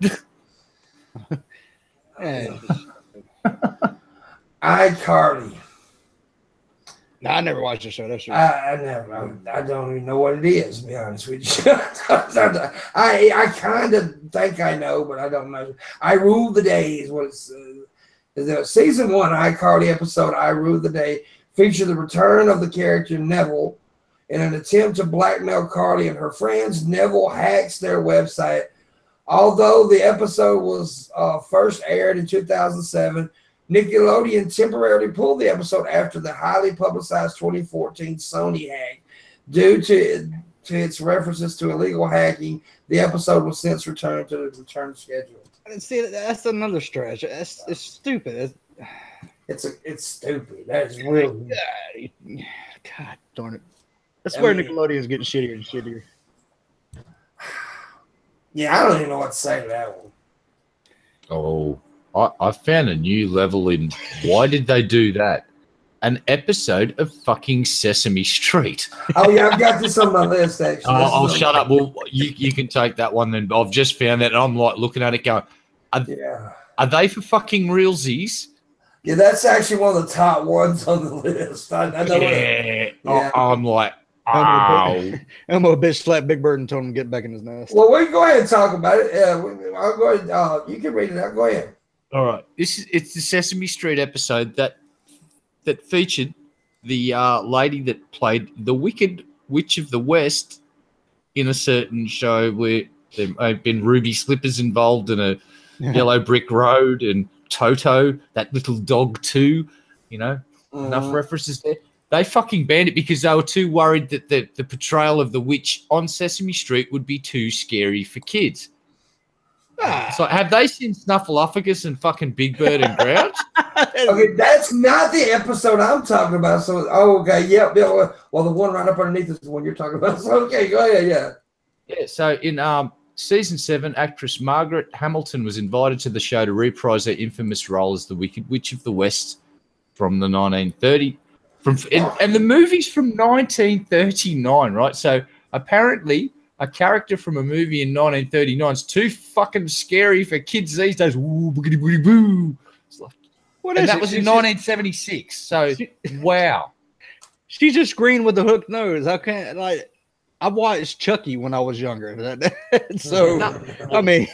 iCarly. No, I never watched the show. That's true. I don't even know what it is, to be honest with you. I kind of think I know, but I don't know. I Rule the Day is what it's. The season 1 iCarly episode, I Rule the Day, featured the return of the character Neville. In an attempt to blackmail Carly and her friends, Neville hacks their website. Although the episode was first aired in 2007, Nickelodeon temporarily pulled the episode after the highly publicized 2014 Sony hack. Due to its references to illegal hacking, the episode was since returned to the return schedule. See, that's another stretch. It's stupid. It's stupid. That is really... God darn it. I swear Nickelodeon is getting shittier and shittier. Yeah, I don't even know what to say to that one. Oh, I found a new level in why did they do that? An episode of fucking Sesame Street. Oh, yeah, I've got this on my list, actually. I'll shut up. Well, you can take that one then. I've just found that, and I'm like looking at it going, are they for fucking realsies? Yeah, that's actually one of the top ones on the list. I know. Yeah. I'm like, oh. Elmo bitch slapped Big Bird and told him to get back in his nest. Well, we can go ahead and talk about it. I'll go ahead. You can read it out. Go ahead. All right. It's the Sesame Street episode that featured the lady that played the Wicked Witch of the West in a certain show where there have been ruby slippers involved in a yellow brick road and Toto, that little dog too, enough references there. They fucking banned it because they were too worried that the portrayal of the witch on Sesame Street would be too scary for kids. So have they seen Snuffleupagus and fucking Big Bird and Grouch? Okay, that's not the episode I'm talking about. So, okay, yeah. Well, the one right up underneath is the one you're talking about. So, okay, go ahead, yeah. Yeah, so in season 7, actress Margaret Hamilton was invited to the show to reprise her infamous role as the Wicked Witch of the West from the 1930. And the movie's from 1939, right? So apparently a character from a movie in 1939 is too fucking scary for kids these days. Ooh, boogity boogity boo. It's like, that was in 1976. So wow. She's just green with a hooked nose. I watched Chucky when I was younger. I mean,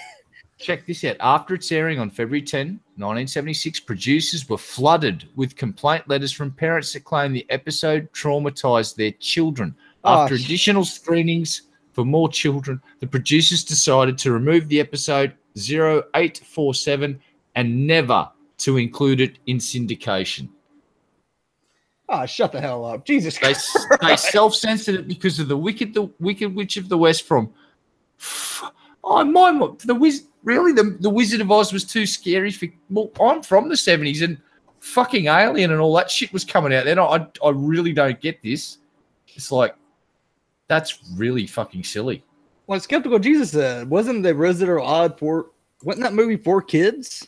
check this out. After its airing on February 10, 1976, producers were flooded with complaint letters from parents that claimed the episode traumatized their children. After additional screenings for more children, the producers decided to remove the episode 0847 and never to include it in syndication. Oh, shut the hell up. Jesus Christ. They self-censored it because of the Wicked Witch of the West from... the Wizard of Oz was too scary for... Well, I'm from the 70s and fucking Alien and all that shit was coming out then. I really don't get this. It's like, that's really fucking silly. Well, Skeptical Jesus said, wasn't the Wizard of Oz wasn't that movie for kids?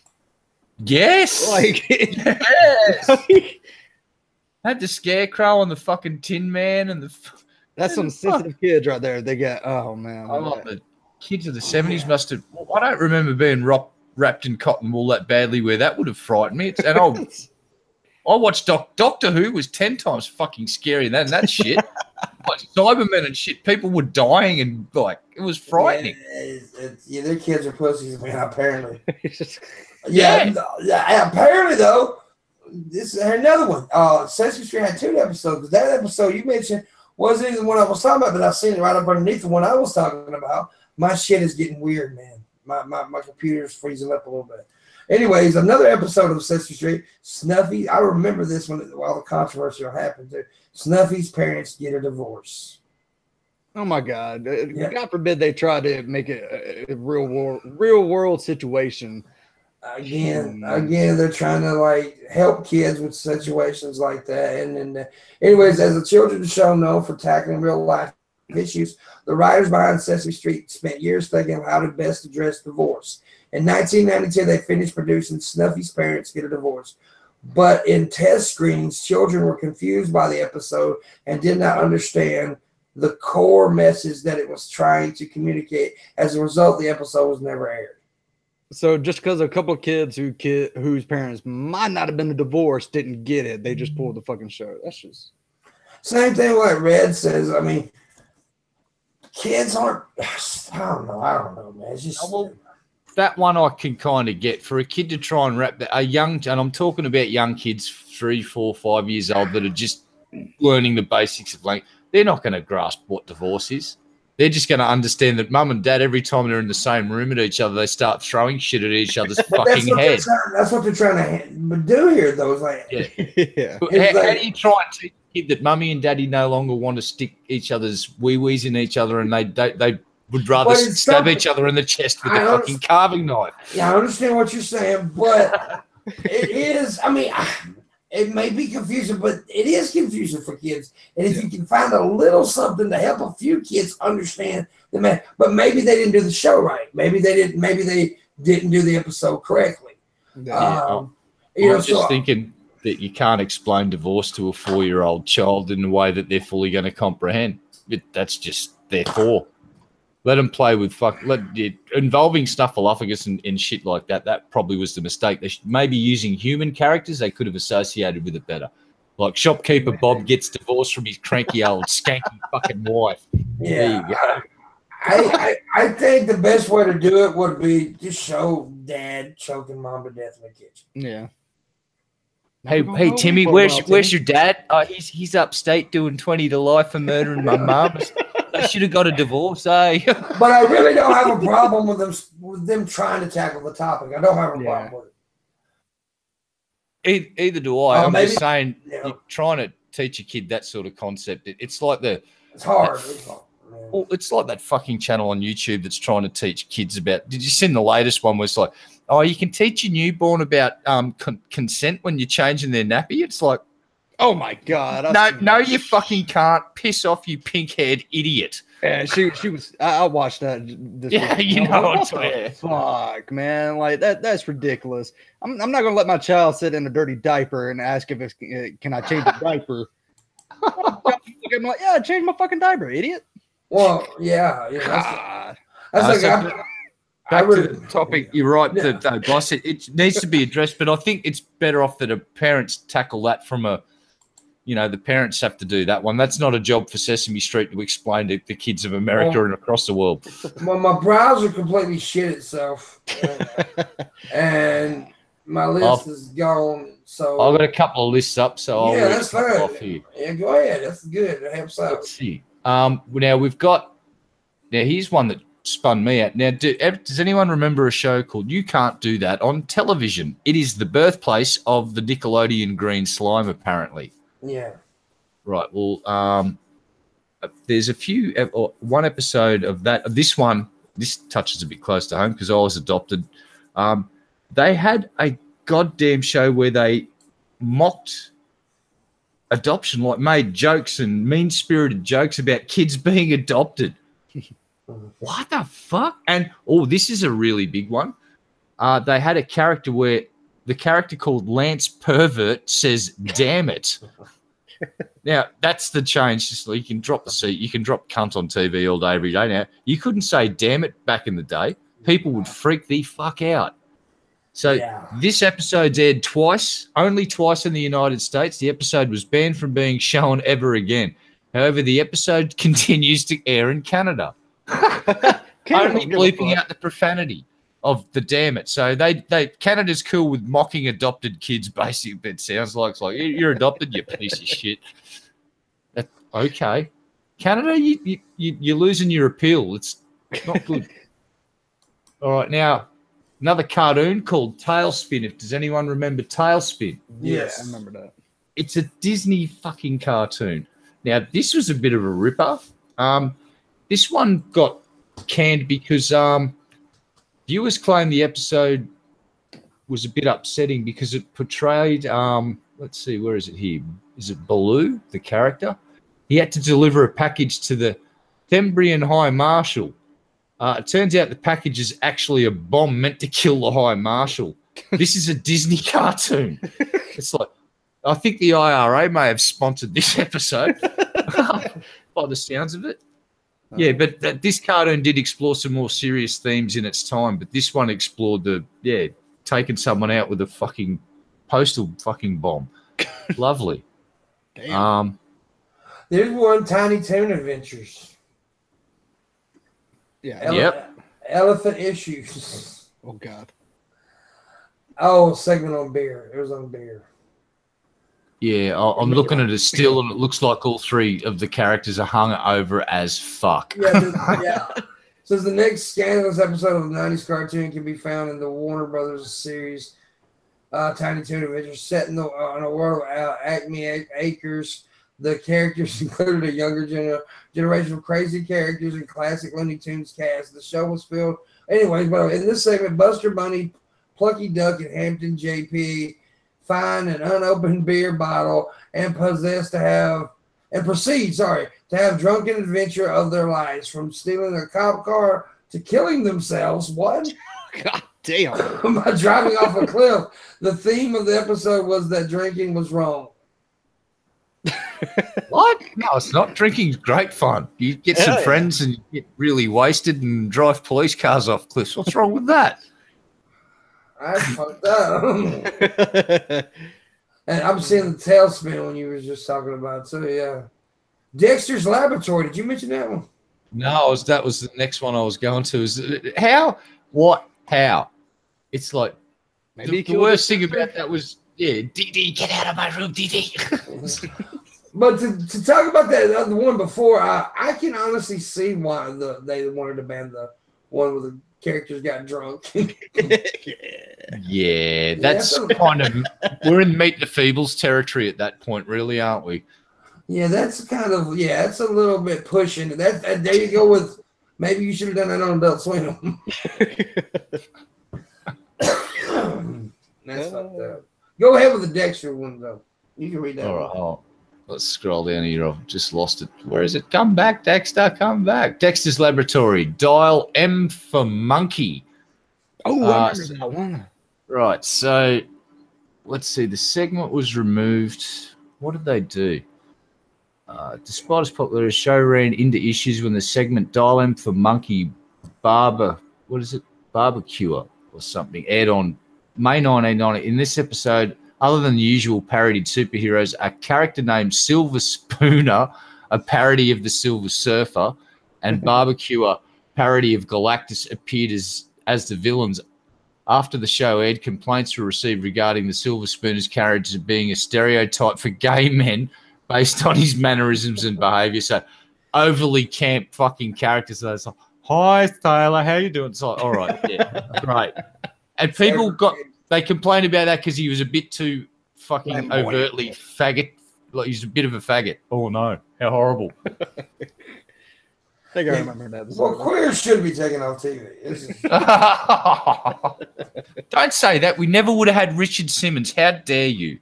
Yes. Yes. Had the Scarecrow and the fucking Tin Man and that's some sensitive kids right there. They get, oh man. The kids of the 70s must have. I don't remember being wrapped in cotton wool that badly where that would have frightened me. And I watched Doctor Who was 10 times fucking scarier than that shit. Like Cybermen and shit, people were dying and like it was frightening. Yeah, their kids are pussies, man. Apparently. Apparently though. This is another one. Sesame Street had 2 episodes. That episode you mentioned wasn't even the one I was talking about, but I've seen it right up underneath the one I was talking about. My shit is getting weird, man. My computer's freezing up a little bit. Anyways, another episode of Sesame Street, Snuffy. I remember this one while the controversy happened. Snuffy's parents get a divorce. Oh my God! God forbid they try to make it a real world situation. Again, they're trying to help kids with situations like that. And anyways, as the children's show known for tackling real life issues, the writers behind Sesame Street spent years thinking of how to best address divorce. In 1992, they finished producing Snuffy's Parents Get a Divorce. But in test screenings, children were confused by the episode and did not understand the core message that it was trying to communicate. As a result, the episode was never aired. So just because a couple of kids whose parents might not have been divorced didn't get it, they just pulled the fucking show. That's just... Same thing like Red says. I mean, kids aren't... I don't know, man. It's just... That one I can kind of get. For a kid to try and wrap that... and I'm talking about young kids, 3, 4, 5 years old, that are just learning the basics of language. They're not going to grasp what divorce is. They're just going to understand that mum and dad, every time they're in the same room at each other, they start throwing shit at each other's fucking head. That's what they're trying to do here, though. How do you try and teach a kid that mummy and daddy no longer want to stick each other's wee-wees in each other and they would rather stab each other in the chest with a fucking carving knife? Yeah, I understand what you're saying, but it is, I mean... It may be confusing, but it is confusing for kids. And if you can find a little something to help a few kids understand the man, but maybe they didn't do the show right. Maybe they didn't do the episode correctly. I'm thinking that you can't explain divorce to a 4-year-old child in a way that they're fully going to comprehend. That's just their core. Let them play with involving Snuffleupagus and shit like that. That probably was the mistake. They maybe using human characters, they could have associated with it better. Like shopkeeper Bob gets divorced from his cranky old skanky fucking wife. Yeah. There you go. I think the best way to do it would be just show dad choking mom to death in the kitchen. Yeah. Hey, Timmy, where's your dad? He's upstate doing 20 to life for murdering my mum. I should have got a divorce, eh? But I really don't have a problem with them trying to tackle the topic. I don't have a problem with it. Either do I. I'm just saying, you're trying to teach a kid that sort of concept. It's like it's hard. Well, it's like that fucking channel on YouTube that's trying to teach kids about. Did you see the latest one where it's like, oh, you can teach your newborn about consent when you're changing their nappy? It's like, oh my god! No, you fucking can't. Piss off, you pink-haired idiot. Yeah, she was. I watched that. This week. You know what the fuck, man! Like that's ridiculous. I'm not gonna let my child sit in a dirty diaper and ask if it's can I change the diaper. I'm like, yeah, change my fucking diaper, idiot. Well, yeah. That's back to the topic. You're right, though, boss. It needs to be addressed, but I think it's better off that the parents tackle that from the parents have to do that one. That's not a job for Sesame Street to explain to the kids of America and across the world. Well, my browser completely shit itself, and my list is gone. So I've got a couple of lists up, so that's fine. Off here. Yeah, go ahead. That's good. It helps out. Let's see. Now here's one that spun me out. Now, does anyone remember a show called You Can't Do That on television? It is the birthplace of the Nickelodeon green slime, apparently. Yeah. Right. Well, there's one episode of that. This touches a bit close to home because I was adopted. They had a goddamn show where they mocked adoption, like made jokes and mean-spirited jokes about kids being adopted. What the fuck? And this is a really big one. They had a character where the character called Lance Pervert says, "Damn it." Now that's the change. Just you can drop the seat. You can drop cunt on TV all day, every day. Now you couldn't say "damn it" back in the day. People would freak the fuck out. So this episode's aired only twice in the United States. The episode was banned from being shown ever again. However, the episode continues to air in Canada. Only bleeping out the profanity of the damn it. So Canada's cool with mocking adopted kids, basically. It sounds like it's like you're adopted, you piece of shit. Okay. Canada, you're losing your appeal. It's not good. All right, now another cartoon called Tailspin. Does anyone remember Tailspin? Yes. I remember that. It's a Disney fucking cartoon. Now, this was a bit of a ripper. This one got canned because viewers claim the episode was a bit upsetting because it portrayed, let's see, where is it here? Is it Baloo, the character? He had to deliver a package to the Thembrian High Marshal. It turns out the package is actually a bomb meant to kill the High Marshal. This is a Disney cartoon. It's like, I think the IRA may have sponsored this episode by the sounds of it. Yeah, but this cartoon did explore some more serious themes in its time, but this one explored taking someone out with a fucking postal fucking bomb. Lovely. Damn. There's one, Tiny Toon Adventures. Yeah. Elephant Issues. Oh, God. Oh, segment on beer. It was on beer. Yeah, I'm looking at it still, and it looks like all three of the characters are hung over as fuck. Yeah. Says the next scandalous episode of the 90s cartoon can be found in the Warner Brothers series Tiny Toon Adventures, set in a world of Acme Acres. The characters included a younger generation of crazy characters and classic Looney Tunes cast. The show was filled. Anyways, but in this segment, Buster Bunny, Plucky Duck, and Hampton JP find an unopened beer bottle and proceed to have drunken adventure of their lives, from stealing a cop car to killing themselves. What? God damn. By driving off a cliff. The theme of the episode was that drinking was wrong. What? No, it's not. Drinking's great fun. You get some friends and you get really wasted and drive police cars off cliffs. What's wrong with that? I fucked up. And I'm seeing the tailspin when you were just talking about. So yeah, Dexter's Laboratory. Did you mention that one? No, that was the next one I was going to. Is how? What? How? It's like maybe the worst thing about that was Yeah, DD, get out of my room, DD. But to talk about that other one before, I can honestly see why they wanted to ban the one where the characters got drunk. Yeah, that's kind of, we're in Meet the Feebles territory at that point, really, aren't we? Yeah, that's kind of, it's a little bit pushing. That there you go with, maybe you should have done that on Adult Swim. That's fucked up. Go ahead with the Dexter one, though. You can read that. All right, let's scroll down here. I've just lost it. Where is it? Come back, Dexter. Come back. Dexter's Laboratory. Dial M for monkey. Oh, I remember that one. Right. So let's see. The segment was removed. What did they do? Despite its popularity, the show ran into issues when the segment Dial M for Monkey Barbecue or something aired on May 1990. In this episode, other than the usual parodied superheroes, a character named Silver Spooner, a parody of the Silver Surfer, and Barbecuer, parody of Galactus, appeared as the villains. After the show aired, complaints were received regarding the Silver Spooner's character being a stereotype for gay men based on his mannerisms and behavior. So overly camp fucking characters. So it's like, hi, Taylor, how you doing? It's like, all right, yeah, great. And people they complained about that because he was a bit too fucking overtly faggot. Like he's a bit of a faggot. Oh no, how horrible. I think I remember that episode. Well, queers should be taken off TV. Don't say that. We never would have had Richard Simmons. How dare you?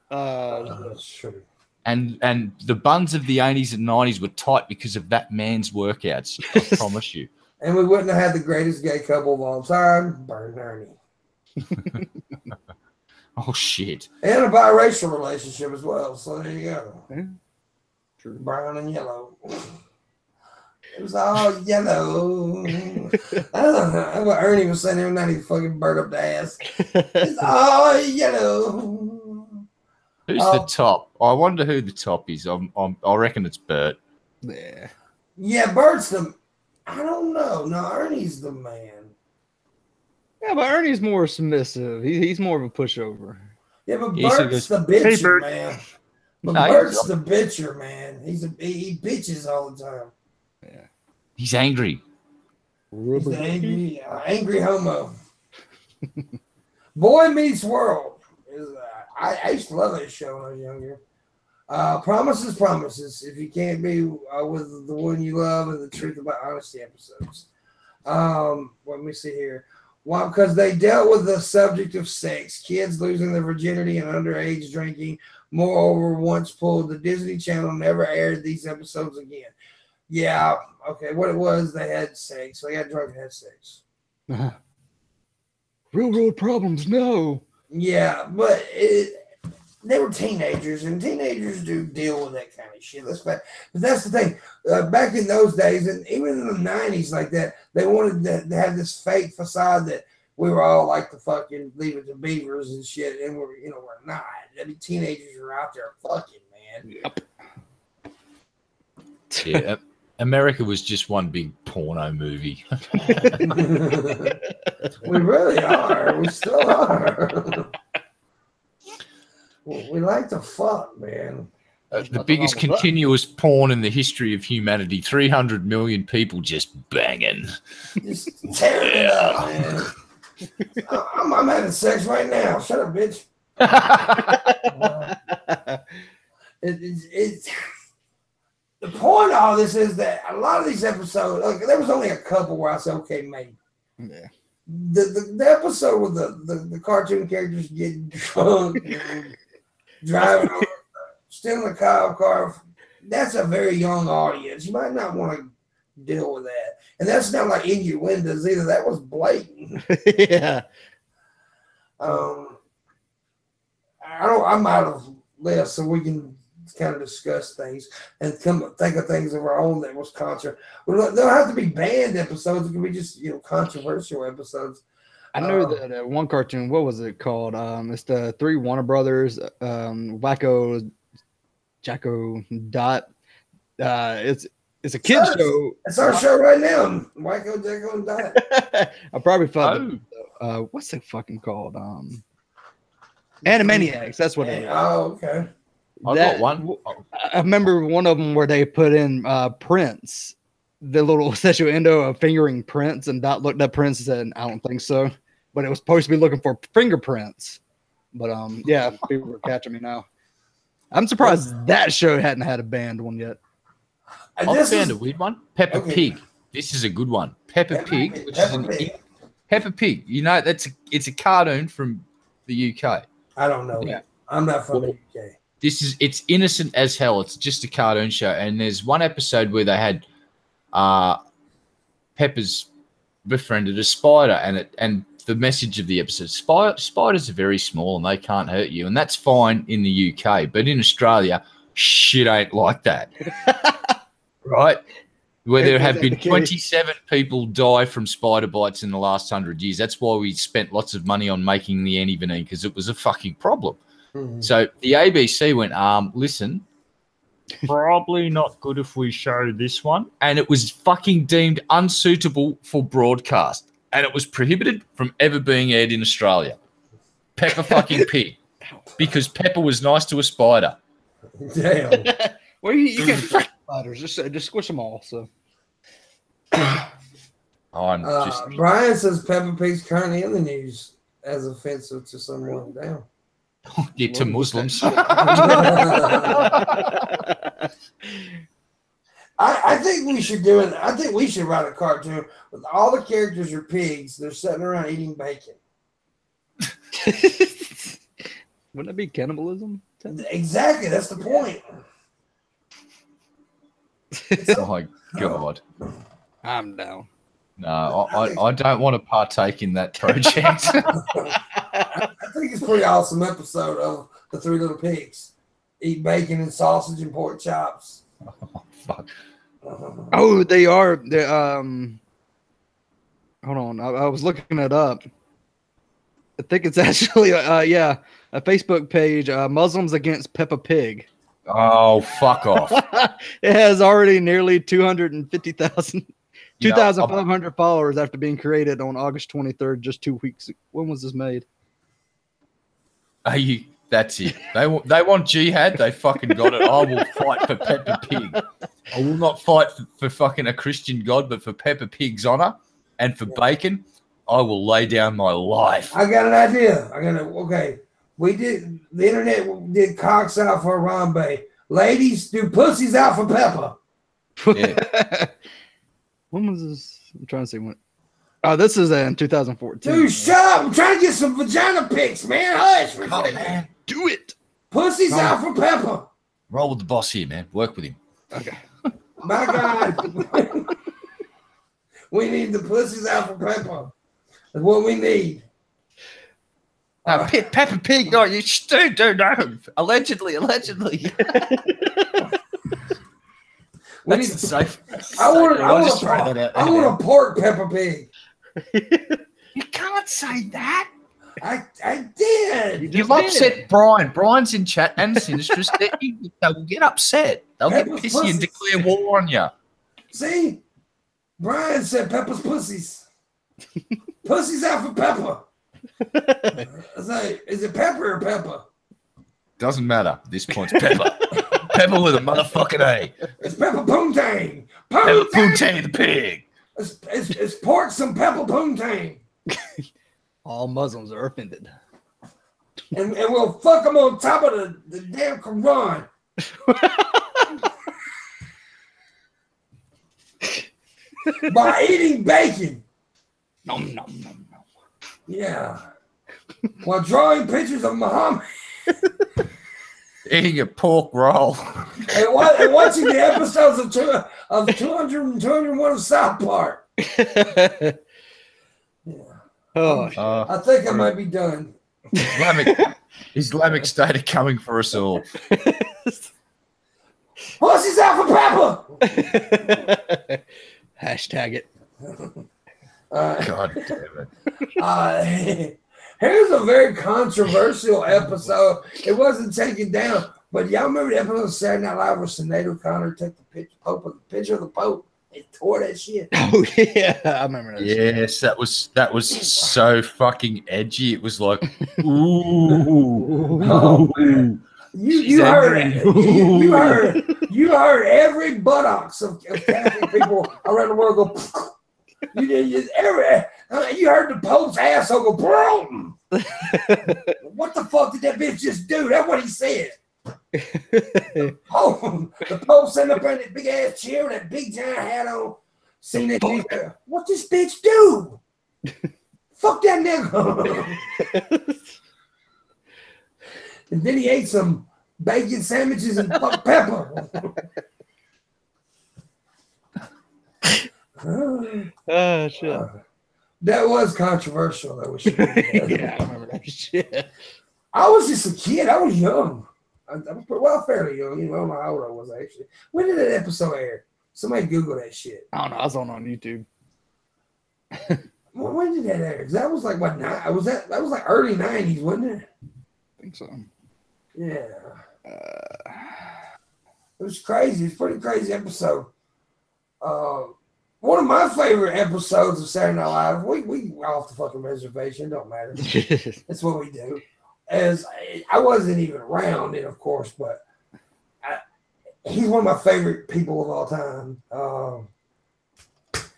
That's true. And the buns of the 80s and 90s were tight because of that man's workouts. I promise you. And we wouldn't have had the greatest gay couple of all time, Bert and Ernie. Oh, shit. And a biracial relationship as well. So there you go. Yeah, true. Brown and yellow. It was all yellow. I don't know what Ernie was saying every night. He fucking burnt up the ass. It's all yellow. Who's the top? I wonder who the top is. I reckon it's Bert. Yeah. Yeah, Bert's the... I don't know. No, Ernie's the man. Yeah, but Ernie's more submissive. He's more of a pushover. Yeah, but Bert's the bitcher, man. But Bert's the bitcher, man. He bitches all the time. Yeah. He's angry. He's the angry homo. Boy Meets World. I used to love that show when I was younger. Promises. If you can't be with the one you love, and the truth about honesty episodes. Let me see here. Why? Because they dealt with the subject of sex, kids losing their virginity, and underage drinking. Moreover, once pulled, the Disney Channel never aired these episodes again. Yeah, okay. What it was, they had sex. They got drunk and had sex. Real world problems, no. Yeah, but they were teenagers, and teenagers do deal with that kind of shit. But that's the thing. Back in those days, and even in the 90s, like that, they wanted to have this fake facade that we were all like the fucking Leave It to Beavers and shit, and we're not. I mean, teenagers are out there fucking, man. Yep. Yeah, America was just one big porno movie. We really are. We still are. We like to fuck, man. The biggest continuous porn in the history of humanity. 300 million people just banging. Just tearing it up, man. I'm having sex right now. Shut up, bitch. It's the point of all this is that a lot of these episodes, there was only a couple where I said, okay, maybe. Yeah. The episode with the cartoon characters getting drunk and driving over, stealing a cop car, that's a very young audience. You might not want to deal with that. And that's not like innuendos either. That was blatant. Yeah. I'm out of list, so we can kind of discuss things and think of things of our own that was controversial. Well, they'll have to be banned episodes. It can be just controversial episodes. I know that one cartoon. What was it called? It's the three Warner Brothers. Wacko, Jacko, Dot. It's a kids show. It's our show right now. Wacko, Jacko, and Dot. I probably found it. what's it fucking called? Animaniacs. That's what it is. Oh, okay. I got one. I remember one of them where they put in Prince, the little sexual endo of fingering Prince, and Dot looked at Prince and said, "I don't think so," but it was supposed to be looking for fingerprints. But yeah, people were catching me now. I'm surprised that show hadn't had a banned one yet. I found a weird one. Peppa Pig. This is a good one. Peppa Pig, which is Peppa Pig. You know, it's a cartoon from the UK. I don't know. Yeah. I'm not from the UK. It's innocent as hell. It's just a cartoon show, and there's one episode where they had Peppa's befriended a spider, and the message of the episode: spiders are very small and they can't hurt you, and that's fine in the UK, but in Australia, shit ain't like that, right? Where there have been 27 people die from spider bites in the last 100 years. That's why we spent lots of money on making the antivenin, because it was a fucking problem. Mm-hmm. So the ABC went, listen, probably not good if we show this one. And it was fucking deemed unsuitable for broadcast. And it was prohibited from ever being aired in Australia. Peppa fucking Pig. Because Peppa was nice to a spider. Damn. Well, you can spiders. Just squish them all. So. Brian says Peppa Pig's currently in the news as offensive to someone. Damn. Yeah, to Muslims. I think we should do it. I think we should write a cartoon with all the characters are pigs. They're sitting around eating bacon. Wouldn't that be cannibalism? Exactly. That's the point. Oh my God. I'm down. No, I don't want to partake in that project. I think it's a pretty awesome episode of the Three Little Pigs. Eat bacon and sausage and pork chops. Oh, fuck. Oh, they are. Hold on. I was looking it up. I think it's actually, a Facebook page, Muslims Against Peppa Pig. Oh, fuck off. It has already nearly 250,000. 2,500 followers after being created on August 23rd, just 2 weeks. When was this made? That's it. They want jihad. They fucking got it. I will fight for Peppa Pig. I will not fight for fucking a Christian God, but for Peppa Pig's honor and for bacon, I will lay down my life. I got an idea. Okay. The internet did cocks out for Harambe. Ladies, do pussies out for Peppa. Yeah. When was this? I'm trying to see when. Oh, this is in 2014. Dude, shut up. I'm trying to get some vagina pics, man. Hush. Come on, man. Do it. Pussies out for Peppa. Roll with the boss here, man. Work with him. Okay. My God. We need the pussies out for Peppa. That's what we need. Peppa Pig, no, you dude, no. Allegedly. That's safe. I want a pork Peppa Pig. You can't say that. I did. You've upset Brian. Brian's in chat and Sinistrous. They'll get upset. They'll get pissy and declare war on you. See? Brian said Peppa's pussies. Pussies out for Peppa. Is it Pepper or Peppa? Doesn't matter. This point's Peppa. Peppa with a motherfucking A. It's Peppa Poontang. Peppa Poontang the pig. It's pork some Peppa Poontang. All Muslims are offended. And we'll fuck them on top of the damn Quran. By eating bacon. Nom, nom, nom, nom. Yeah. While drawing pictures of Muhammad. Eating a pork roll. And watching the episodes of 200 and 201 of South Park. Yeah. I think I might be done. Islamic State are coming for us all. Pussies out for Peppa. Hashtag it. God damn it. Here's a very controversial episode. It wasn't taken down, but y'all remember the episode of Saturday Night Live where Sinead O'Connor took the picture of the Pope It tore that shit. Oh yeah, I remember that. Yes, that was so fucking edgy. It was like, ooh, Oh, man. You heard you heard every buttocks of Catholic people around the world go. You heard the Pope's asshole go. Boom. What the fuck did that bitch just do? That's what he said. Oh, the Pope sitting up in that big ass chair with that big giant hat on. Seen that bitch. What this bitch do? Fuck that nigga. And then he ate some bacon sandwiches and fuck pepper. Oh shit. That was controversial. That was Yeah, I remember that shit. I was just a kid. I was young. I was fairly young. I don't know how old I was actually. When did that episode air? Somebody Google that shit. I don't know. I was on YouTube. When did that air? Because that was like what? That was like early '90s, wasn't it? I think so. Yeah. It was crazy. It's a pretty crazy episode. One of my favorite episodes of Saturday Night Live. We off the fucking reservation. Don't matter. That's what we do. As I wasn't even around it, of course, but he's one of my favorite people of all time.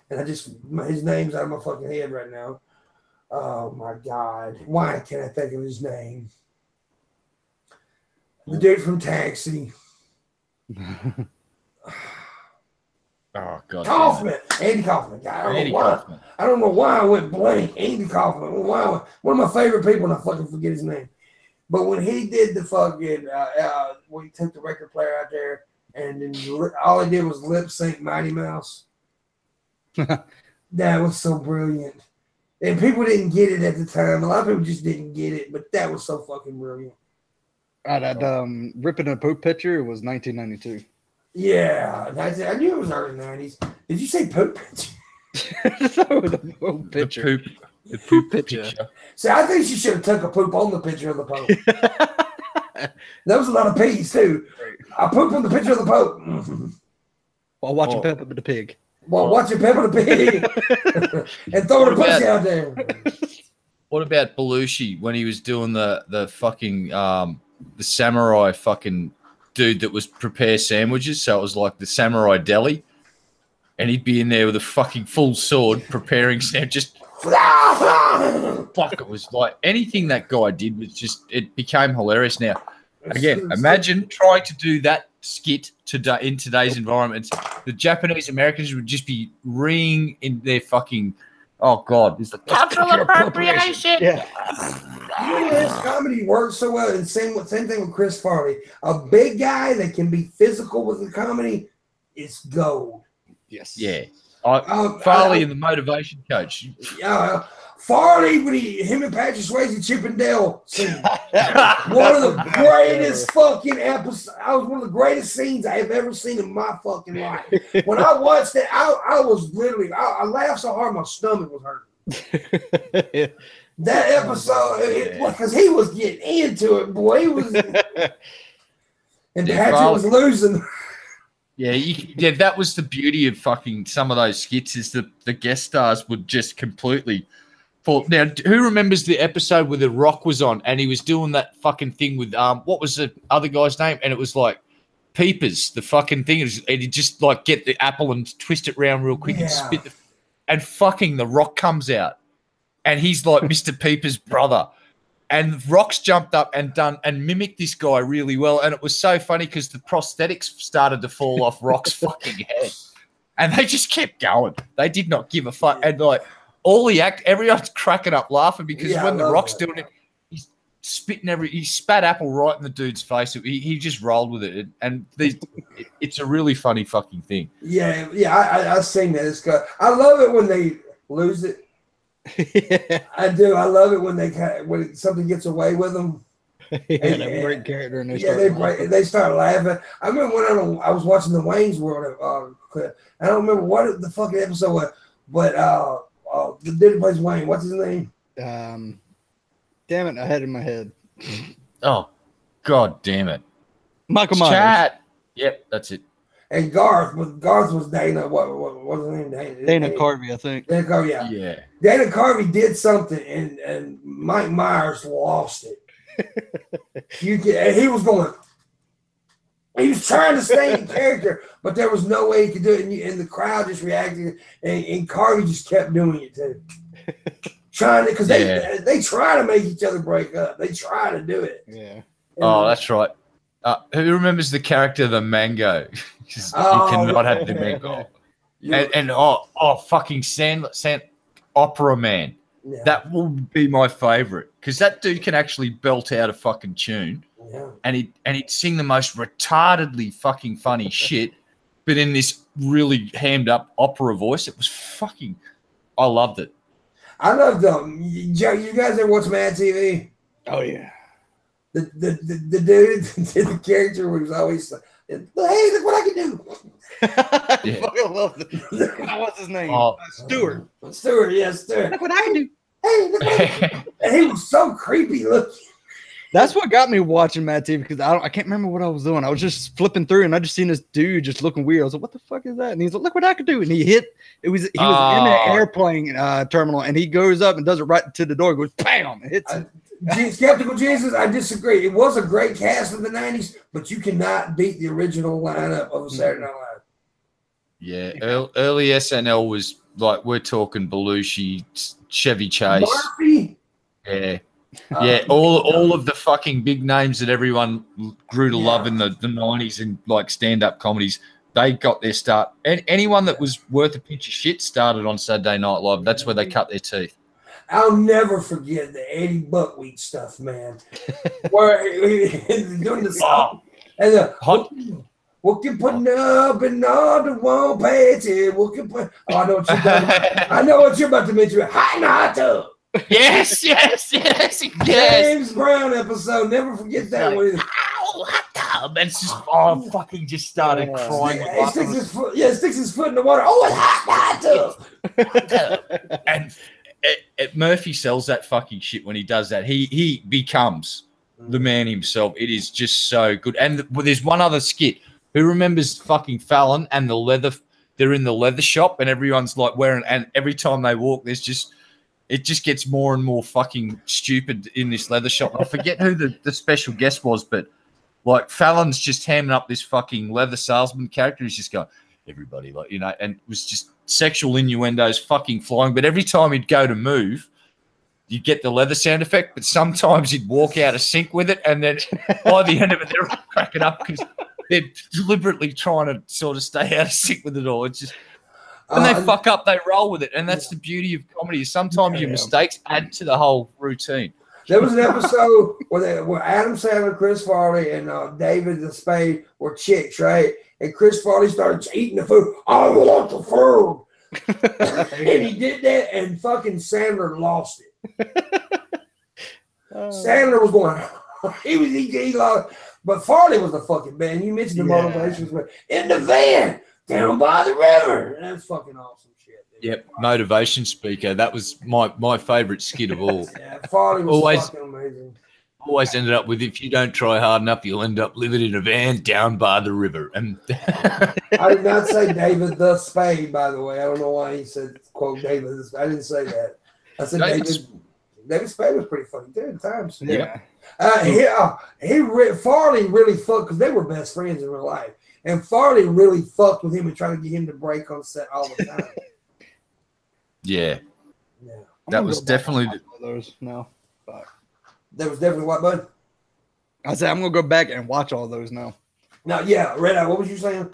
And his name's out of my fucking head right now. Oh my God. Why can't I think of his name? The dude from Taxi. Oh God. Kaufman. Andy Kaufman. I don't know why I went blank. Andy Kaufman. One of my favorite people, and I fucking forget his name. But when he did the fucking, when he took the record player out there, and then all he did was lip sync Mighty Mouse. That was so brilliant. And people didn't get it at the time. A lot of people just didn't get it, but that was so fucking brilliant. Ripping a poop picture was 1992. Yeah, I knew it was early 90s. Did you say poop picture? The poop picture. The poop picture. See, I think she should have took a poop on the picture of the Pope. That was a lot of peas, too. I poop on the picture of the Pope. While watching Peppa the Pig. While watching Peppa the Pig. And throwing a pussy out there. What about Belushi when he was doing the fucking the samurai fucking dude that was prepare sandwiches? So it was like the samurai deli. And he'd be in there with a fucking full sword preparing sandwiches. Fuck, it was like anything that guy did was just, it became hilarious. Now, again, imagine trying to do that skit today in today's environment. The Japanese Americans would just be reeing in their fucking, oh God, is the cultural appropriation. Yeah. This comedy works so well, and same thing with Chris Farley. A big guy that can be physical with the comedy is gold. Yes. Yeah. Farley and the motivation coach. Yeah, Farley when him and Patrick Swayze Chip and Dale scene. One of the greatest fucking episodes. I was one of the greatest scenes I have ever seen in my fucking life. When I watched it, I was literally I laughed so hard my stomach was hurting. That episode, because he was getting into it, boy. He was, and Patrick was losing. Yeah, that was the beauty of fucking some of those skits is that the guest stars would just completely fall. Now, who remembers the episode where The Rock was on and he was doing that fucking thing with what was the other guy's name? And it was like Peepers, the fucking thing. And he'd just like get the apple and twist it round real quick and spit and fucking The Rock comes out and he's like Mr. Peepers' brother. And Rock's jumped up and mimicked this guy really well. And it was so funny because the prosthetics started to fall off Rock's fucking head. And they just kept going. They did not give a fuck. And like everyone's cracking up laughing because when The Rock's doing it, he's spitting he spat apple right in the dude's face. He just rolled with it. And it's a really funny fucking thing. Yeah, I've seen that. It's good. I love it when they lose it. Yeah. I do. I love it when something gets away with them. Yeah, they break character and they start laughing. I remember when I was watching the Wayne's World clip. I don't remember what the fucking episode was, but the dude who plays Wayne, what's his name? Damn it, I had it in my head. Oh, God damn it. Michael Myers. Chat. Yep, that's it. And Garth was Dana. What was his name? Dana Carvey, I think. Dana Carvey, yeah. Yeah. Dana Carvey did something, and Mike Myers lost it. And he was going. He was trying to stay in character, but there was no way he could do it, and the crowd just reacted, and Carvey just kept doing it too. Trying to, because they try to make each other break up. They try to do it. Yeah. Oh, that's right. Who remembers the character the mango? You cannot have the mango. And fucking Sand Opera Man. Yeah. That will be my favorite because that dude can actually belt out a fucking tune, and he'd sing the most retardedly fucking funny shit, but in this really hammed up opera voice. It was fucking. I loved it. I loved them. You guys ever watch Mad TV? Oh yeah. The dude, the character was always like, "Hey, look what I can do." I fucking love it. What's his name? Stewart. Stewart, yeah, Stewart. Look what I can do. Hey, look what I can do. And he was so creepy looking. That's what got me watching Mad TV because I can't remember what I was doing. I was just flipping through and I just seen this dude just looking weird. I was like, "What the fuck is that?" And he's like, "Look what I could do!" And he was in an airplane terminal and he goes up and does it right to the door. Goes bam, and hits it. Skeptical Jesus, I disagree. It was a great cast of the 90s, but you cannot beat the original lineup of Saturday Night Live. Yeah, early SNL was like, we're talking Belushi, Chevy Chase. Murphy? Yeah. All of the fucking big names that everyone grew to love in the 90s in like stand-up comedies, they got their start. And anyone that was worth a pinch of shit started on Saturday Night Live. That's where they cut their teeth. I'll never forget the Eddie Buckwheat stuff, man. Where doing the song and what can put up and all the one patty? What can put? Oh, I know what you're about to mention. Hot in a hot tub. Yes. James Brown episode. Never forget that one. Hot tub. And it's just fucking just started crying. He sticks his foot in the water. Oh, it's hot tub. And Murphy sells that fucking shit when he does that. He becomes the man himself. It is just so good. And there's one other skit. Who remembers fucking Fallon and the leather? They're in the leather shop and everyone's like wearing. And every time they walk, it just gets more and more fucking stupid in this leather shop. I forget who the special guest was, but like Fallon's just hamming up this fucking leather salesman character. He's just going, everybody, like, you know, and it was just sexual innuendos fucking flying. But every time he'd go to move, you'd get the leather sound effect, but sometimes he'd walk out of sync with it. And then by the end of it, they're all cracking up because they're deliberately trying to sort of stay out of sync with it all. It's just, when they fuck up, they roll with it. And that's the beauty of comedy. Sometimes your mistakes add to the whole routine. There was an episode where Adam Sandler, Chris Farley, and David the Spade were chicks, right? And Chris Farley started eating the food. I want the food. And he did that, and fucking Sandler lost it. Sandler was going, he lost. But Farley was the fucking man. You mentioned the motivations, but in the van down by the river. That's fucking awesome shit. Dude. Yep, motivation speaker. That was my favorite skit of all. Yeah, Farley was fucking amazing. Always ended up with, if you don't try hard enough, you'll end up living in a van down by the river. And I did not say David the Spade, by the way. I don't know why he said, quote, David. I didn't say that. I said David Spade was pretty funny too at times. Yeah. Farley really fucked because they were best friends in real life. And Farley really fucked with him and tried to get him to break on set all the time. Yeah. That was definitely those. No. Fuck. That was definitely what, bud? I said I'm gonna go back and watch all those now. Now, yeah, Red Eye, what was you saying?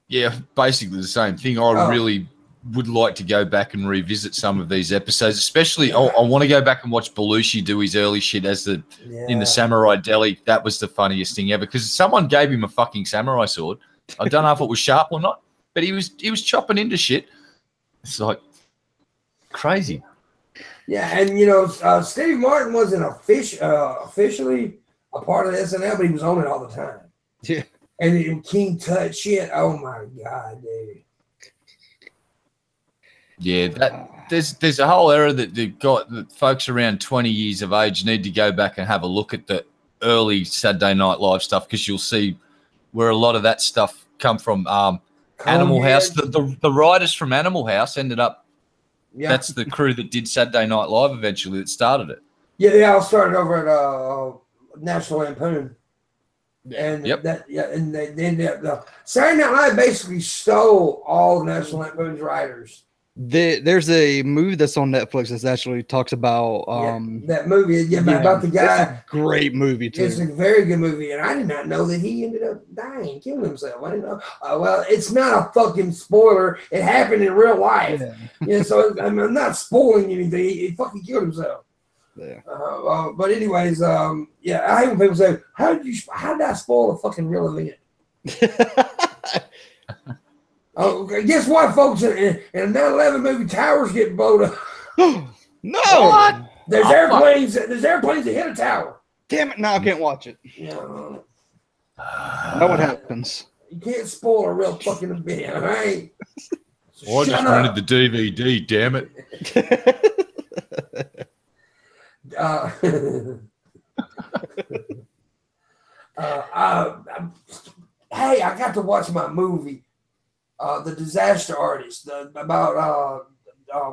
Yeah, basically the same thing. I really would like to go back and revisit some of these episodes, especially I want to go back and watch Belushi do his early shit as in the Samurai Deli. That was the funniest thing ever because someone gave him a fucking samurai sword. I don't know if it was sharp or not, but he was chopping into shit. It's like crazy. Yeah, and you know, Steve Martin wasn't officially a part of the SNL, but he was on it all the time. Yeah. And King Tut shit. Oh my god, dude. Yeah, there's a whole era that folks around 20 years of age need to go back and have a look at the early Saturday Night Live stuff because you'll see where a lot of that stuff come from Animal House. The writers from Animal House ended up. Yeah. That's the crew that did Saturday Night Live eventually that started it. Yeah, they all started over at National Lampoon. And and the Saturday Night Live basically stole all of National Lampoon's writers. There's a movie that's on Netflix that actually talks about that movie. About the guy. It's a great movie too. It's a very good movie, and I did not know that he ended up dying, killing himself. I didn't know. Well, it's not a fucking spoiler. It happened in real life. Yeah, so I'm not spoiling anything. He fucking killed himself. Yeah. But anyways, I hate when people say, "How did I spoil a fucking real event?" Guess what, folks? In a 9/11 movie, towers get blown up. No, what? There's airplanes. There's airplanes that hit a tower. Damn it! Now I can't watch it. Yeah. Know what happens? You can't spoil a real fucking event, all right? I just rented the DVD. Damn it! Hey, I got to watch my movie, The Disaster Artist, about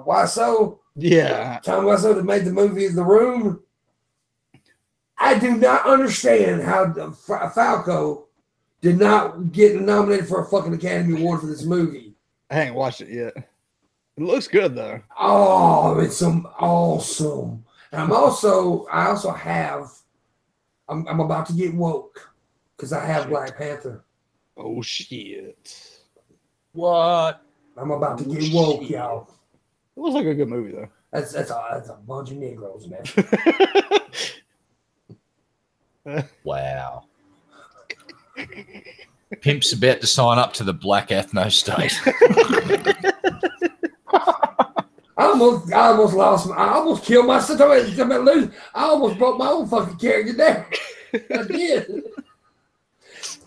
Wiseau. Yeah. Tom Wiseau that made the movie The Room. I do not understand how Falco did not get nominated for a fucking Academy Award for this movie. I ain't watched it yet. It looks good though. Oh, it's awesome. And I'm about to get woke because I have Black Panther. Oh shit! What? I'm about to get woke, y'all. It looks like a good movie though. That's a bunch of Negroes, man. Wow. Pimp's about to sign up to the Black Ethno State. I almost lost. I almost killed myself. I almost broke my own fucking character down. I did.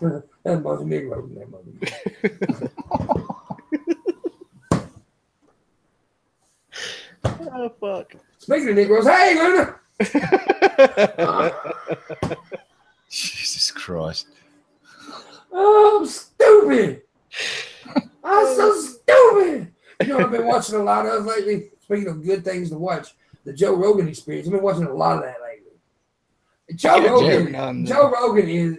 That's a bunch of Negroes in that movie. Oh fuck! Speaking of Negroes, hey Luna. Jesus Christ! Oh, I'm stupid. I'm so stupid. You know what I've been watching a lot of lately? Speaking of good things to watch, the Joe Rogan Experience. I've been watching a lot of that lately. Joe Rogan is,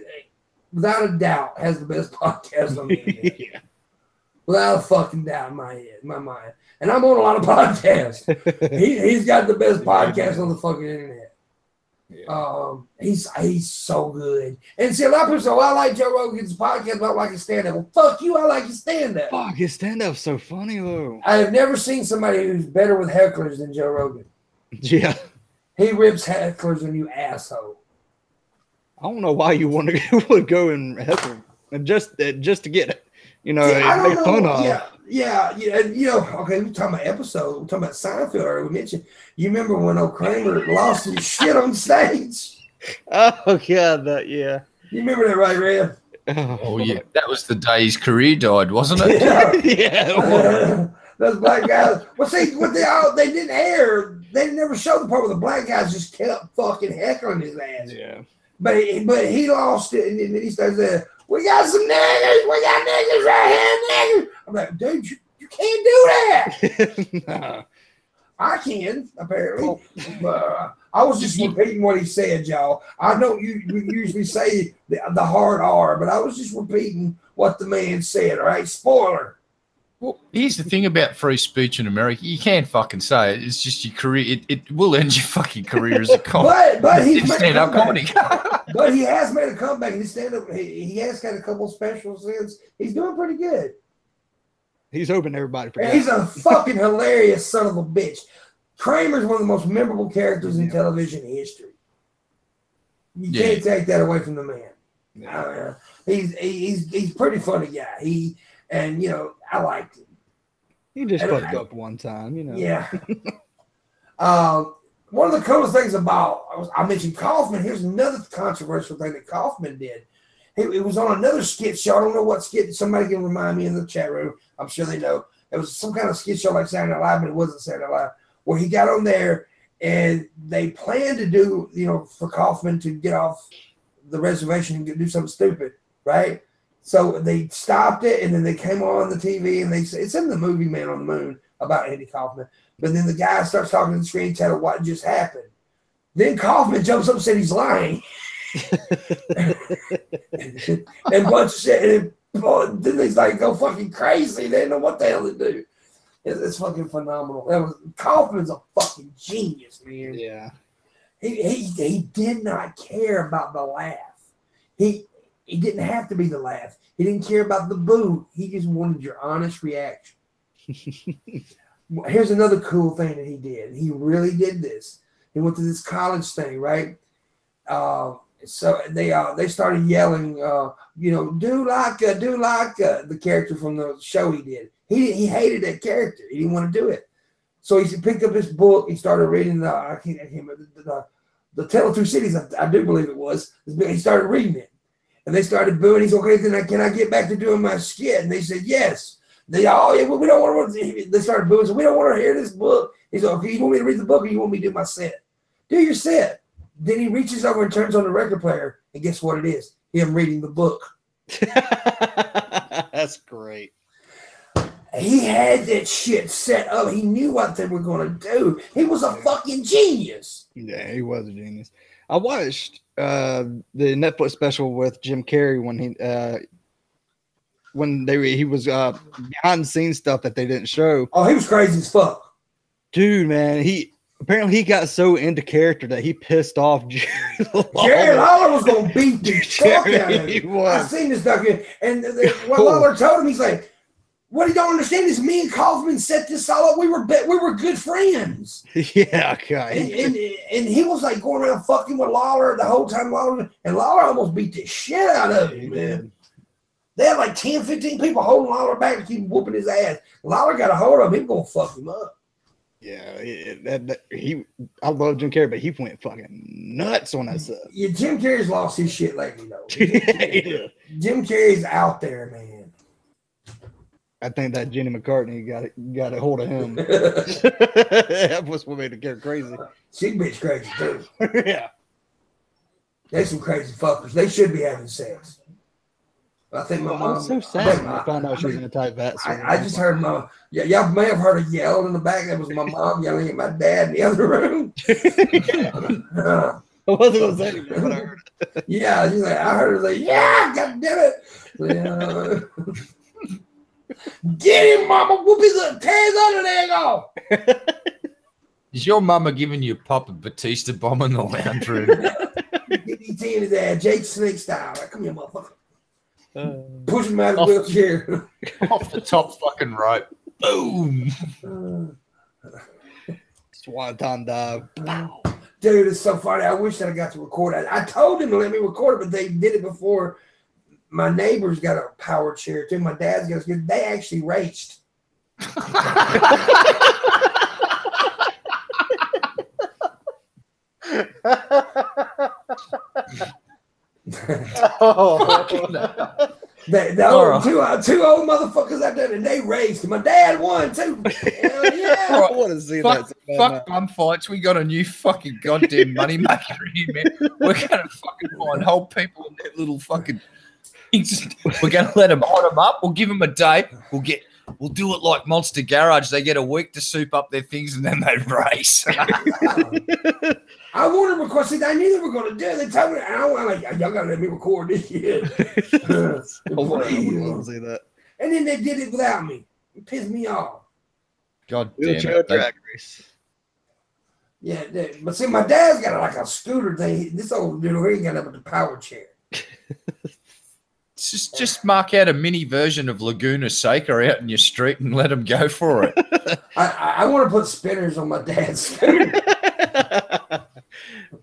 without a doubt, has the best podcast on the internet. Yeah. Without a fucking doubt in my mind. And I'm on a lot of podcasts. He's got the best podcast on the fucking internet. Yeah. He's so good. And see, a lot of people say, I like Joe Rogan's podcast, but I like his stand-up. Well, fuck you, I like his stand-up. Fuck, his stand-up's so funny, though. I have never seen somebody who's better with hecklers than Joe Rogan. Yeah. He rips hecklers and you asshole. I don't know why you want to go and heckle and just to get it. You know, make fun of. Yeah. You know, okay, we're talking about episode. We're talking about Seinfeld earlier. We mentioned, you remember when Kramer lost his shit on stage? Oh, God, yeah. You remember that, right, Red? Oh, yeah. That was the day his career died, wasn't it? Yeah. Those black guys. Well, see, they didn't air. They never showed the part where the black guys just kept fucking heckling his ass. Yeah. But he lost it, and then he started saying, we got some niggers. We got niggers right here, niggers. I'm like, dude, you can't do that. Nah. I can, apparently. But I was just repeating what he said, y'all. I know you usually say the hard R, but I was just repeating what the man said, all right? Spoiler. Well, here's the thing about free speech in America. You can't fucking say it. It's just your career. It will end your fucking career as a comic. but he's stand-up comedy. But he has made a comeback. His stand-up, he has got a couple specials since. He's doing pretty good. He's hoping everybody forgets. He's a fucking hilarious son of a bitch. Kramer's one of the most memorable characters in television history. You can't take that away from the man. Yeah. He's a pretty funny guy. And you know, I liked him. He just fucked up one time, you know. Yeah. One of the coolest things about, I mentioned Kaufman. Here's another controversial thing that Kaufman did. It was on another skit show. I don't know what skit. Somebody can remind me in the chat room. I'm sure they know. It was some kind of skit show like Saturday Night Live, but it wasn't Saturday Night Live, where he got on there and they planned to do, you know, for Kaufman to get off the reservation and do something stupid, right? So they stopped it, and then they came on the TV, and they said it's in the movie Man on the Moon about Andy Kaufman. But then the guy starts talking to the screen, telling what just happened. Then Kaufman jumps up and said he's lying. And bunch of shit. And then he's like, go fucking crazy. They didn't know what the hell to do. It's fucking phenomenal. Kaufman's a fucking genius, man. Yeah. He did not care about the laugh. He didn't have to be the laugh. He didn't care about the boo. He just wanted your honest reaction. Here's another cool thing that he did. He really did this. He went to this college thing, right? So they started yelling, do like the character from the show he did. He hated that character. He didn't want to do it. So he picked up his book. He started reading I can't remember the Tale of Two Cities. I do believe it was. He started reading it, and they started booing. He's okay. Then can I get back to doing my skit? And they said yes. We don't want to. They started booing. So we don't want to hear this book. He's like, okay, you want me to read the book, or you want me to do my set? Do your set. Then he reaches over and turns on the record player, and guess what it is? Him reading the book. That's great. He had that shit set up. He knew what they were going to do. He was a fucking genius. Yeah, he was a genius. I watched the Netflix special with Jim Carrey when he was behind the scenes stuff that they didn't show. Oh, he was crazy as fuck. Dude, man, he got so into character that he pissed off Jerry Lawler. Jerry Lawler was going to beat the fuck out of him. He was. I seen this documentary, and what Lawler told him, he's like, what you don't understand is me and Kaufman set this all up. We were good friends. Yeah, okay. And he was like going around fucking with Lawler the whole time. Lawler almost beat the shit out of him, man. They had like 10, 15 people holding Lawler back to keep whooping his ass. Lawler got a hold of him. He was going to fuck him up. Yeah, I love Jim Carrey, but he went fucking nuts on that stuff. Yeah, Jim Carrey's lost his shit lately, though. Yeah. Jim Carrey's out there, man. I think that Jenny McCartney got a hold of him. That was what made the character crazy. She bitch crazy too. Yeah, they some crazy fuckers. They should be having sex. I think my mom. So sad when I found out she was in a tight vat. I just heard my. Yeah, y'all may have heard a yell in the back. That was my mom yelling at my dad in the other room. I wasn't gonna say anything, but I heard it. Yeah, she's like, I heard her say, "Yeah, God damn it, get him, mama! Whoop his tear his other leg off." Is your mama giving you Papa Batista bomb in the lounge room? DDT in his ass, Jake Snake style. Like, come here, motherfucker. Push him out of the wheelchair. Off the top fucking rope. Boom. Swanton dive. Dude, it's so funny. I wish that I got to record it. I told him to let me record it, but they did it before. My neighbor's got a power chair too. My dad's got a. They actually raced. Two old motherfuckers out there, and they raced. My dad won too. Hell yeah! I want to see that. Fuck gun fights. We got a new fucking goddamn money maker here, man. We're gonna fucking find whole people in their little fucking. We're gonna let them hot them up. We'll give them a day. We'll do it like Monster Garage. They get a week to soup up their things, and then they race. I wanted to record. See, I knew they were going to do it. They told me, and I'm like, y'all got to let me record this shit. I want to see that. And then they did it without me. It pissed me off. God damn it. Drag race. Yeah, but see, my dad's got like a scooter thing. This old dude here, he got up with the power chair. Just mark out a mini version of Laguna Seca out in your street and let them go for it. I want to put spinners on my dad's scooter.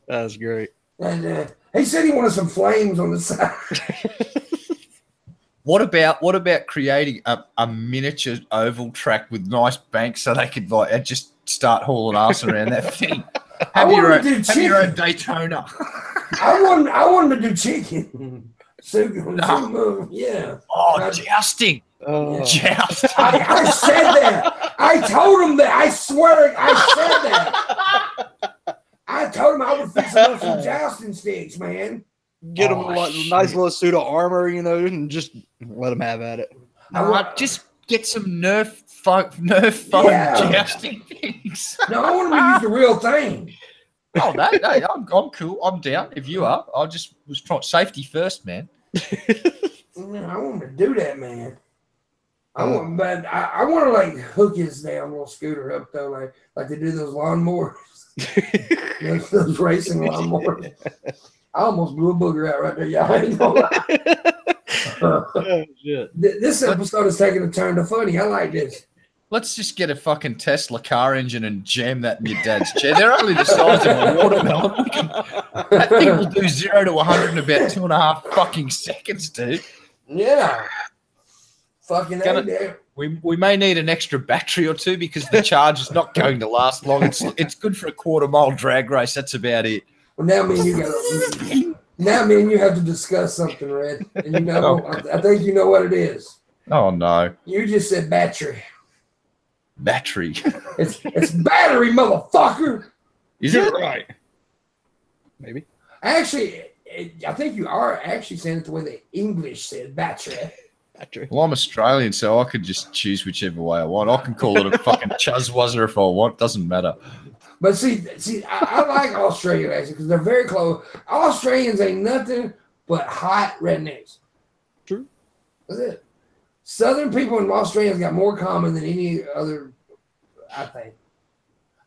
That's great. And he said he wanted some flames on the side. What about creating a miniature oval track with nice banks so they could just start hauling ass around that thing? Have your own Daytona. I wanted to do chicken. So, yeah. Oh, jousting. Oh. Jousting. I said that. I told him that. I swear I said that. I told him I would fix him up some jousting sticks, man. Get them a nice little suit of armor, you know, and just let them have at it. Just get some Nerf foam jousting things. No, I want to use the real thing. Oh, no, I'm cool. I'm down. If you are, I just was trying safety first, man. Man, I want to do that, man. I want to like hook his damn little scooter up though, like they do those lawnmowers, those racing lawnmowers. I almost blew a booger out right there, y'all. Ain't gonna lie. This episode is taking a turn to funny. I like this. Let's just get a fucking Tesla car engine and jam that in your dad's chair. They're only the size of a watermelon. That thing will do 0 to 100 in about 2.5 fucking seconds, dude. Yeah. Fucking we may need an extra battery or two because the charge is not going to last long. It's good for a 1/4 mile drag race. That's about it. Well, now me and you have to discuss something, Red. And you know, I think you know what it is. Oh no! You just said battery. Battery. It's battery, motherfucker. Is it right? Maybe. Actually, I think you are actually saying it the way the English said battery. Well, I'm Australian, so I could just choose whichever way I want. I can call it a fucking chuzzwuzzer if I want. Doesn't matter. But see, I like Australian actually because they're very close. Australians ain't nothing but hot rednecks. True. That's it. Southern people in Australia got more common than any other, I think.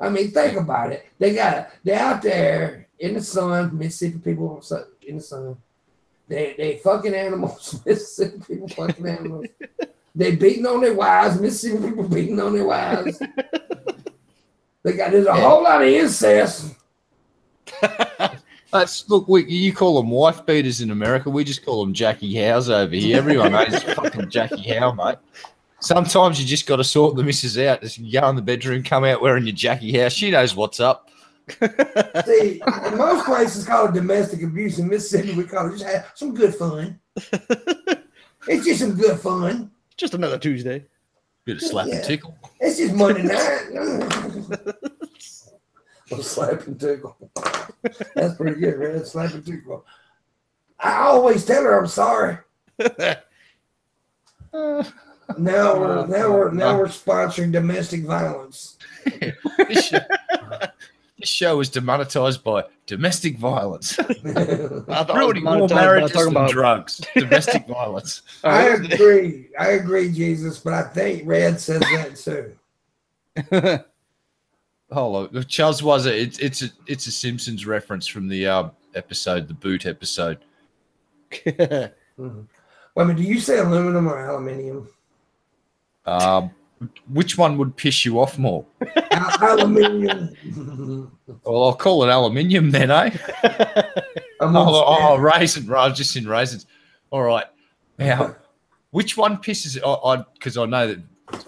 I mean, think about it. They're out there in the sun, Mississippi people in the sun. They fucking animals, Mississippi people fucking animals. They beating on their wives, Mississippi people beating on their wives. There's a whole lot of incest. Look, you call them wife beaters in America. We just call them Jackie Hows over here. Everyone knows fucking Jackie Howe, mate. Sometimes you just got to sort the missus out. Just go in the bedroom, come out wearing your Jackie Howe. She knows what's up. See, in most places call it domestic abuse. In Mississippi, we call it just have some good fun. It's just some good fun. Just another Tuesday. Bit of slap and tickle. It's just Monday night. Slap and tickle. That's pretty good, man. Slap and tickle. I always tell her I'm sorry. Now we're sponsoring domestic violence. This show is demonetized by domestic violence. Ruining more marriages than drugs. Domestic violence. I agree, Jesus, but I think Red says that too. Hold on. Charles was it's a Simpsons reference from the episode, the boot episode. Wait a minute, do you say aluminum or aluminium? Which one would piss you off more? Aluminium. Well, I'll call it aluminium then, eh? Raisin. I was just in raisins. All right. Now, which one pisses? Because I know that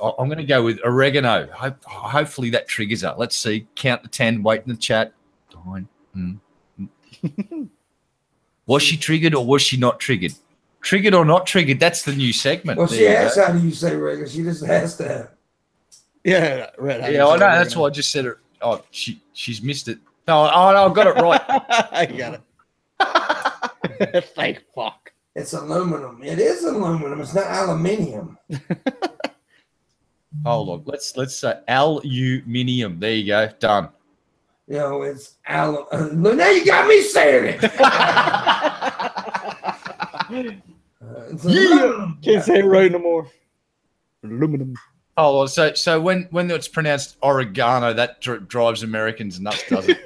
I'm going to go with oregano. Hopefully that triggers her. Let's see. Count to 10. Wait in the chat. 9. Was she triggered or was she not triggered? Triggered or not triggered? That's the new segment. Well, she asked, how do you say regular? She just asked that. Yeah, right. Yeah, I know. That's why I just said it. Oh, she's missed it. No, I got it right. I got it. Thank fuck. It's aluminum. It is aluminum. It's not aluminium. Hold on. Let's say aluminium. There you go. Done. You know, it's aluminium. Now you got me saying it. Can't say it right no more. Aluminum. Oh, so when it's pronounced oregano, that drives Americans nuts, does it?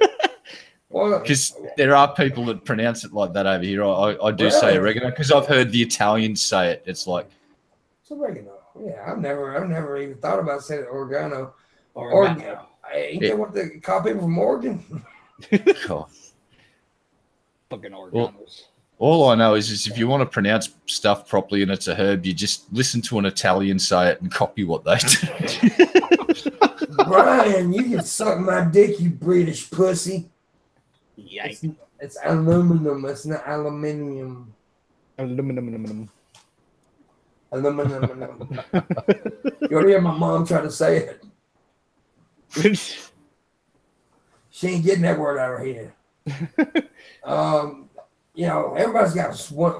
Because there are people that pronounce it like that over here. I do say oregano because I've heard the Italians say it. It's like it's oregano. Yeah, I've never even thought about saying oregano. Oregano. Ain't that what they call people from Oregon? God. Fucking oreganos. All I know is if you want to pronounce stuff properly and it's a herb, you just listen to an Italian say it and copy what they do. Brian, you can suck my dick, you British pussy. Yikes. It's aluminum. It's not aluminium. Aluminum. Aluminum. You want to hear my mom try to say it? She ain't getting that word out of her head. you know, everybody's got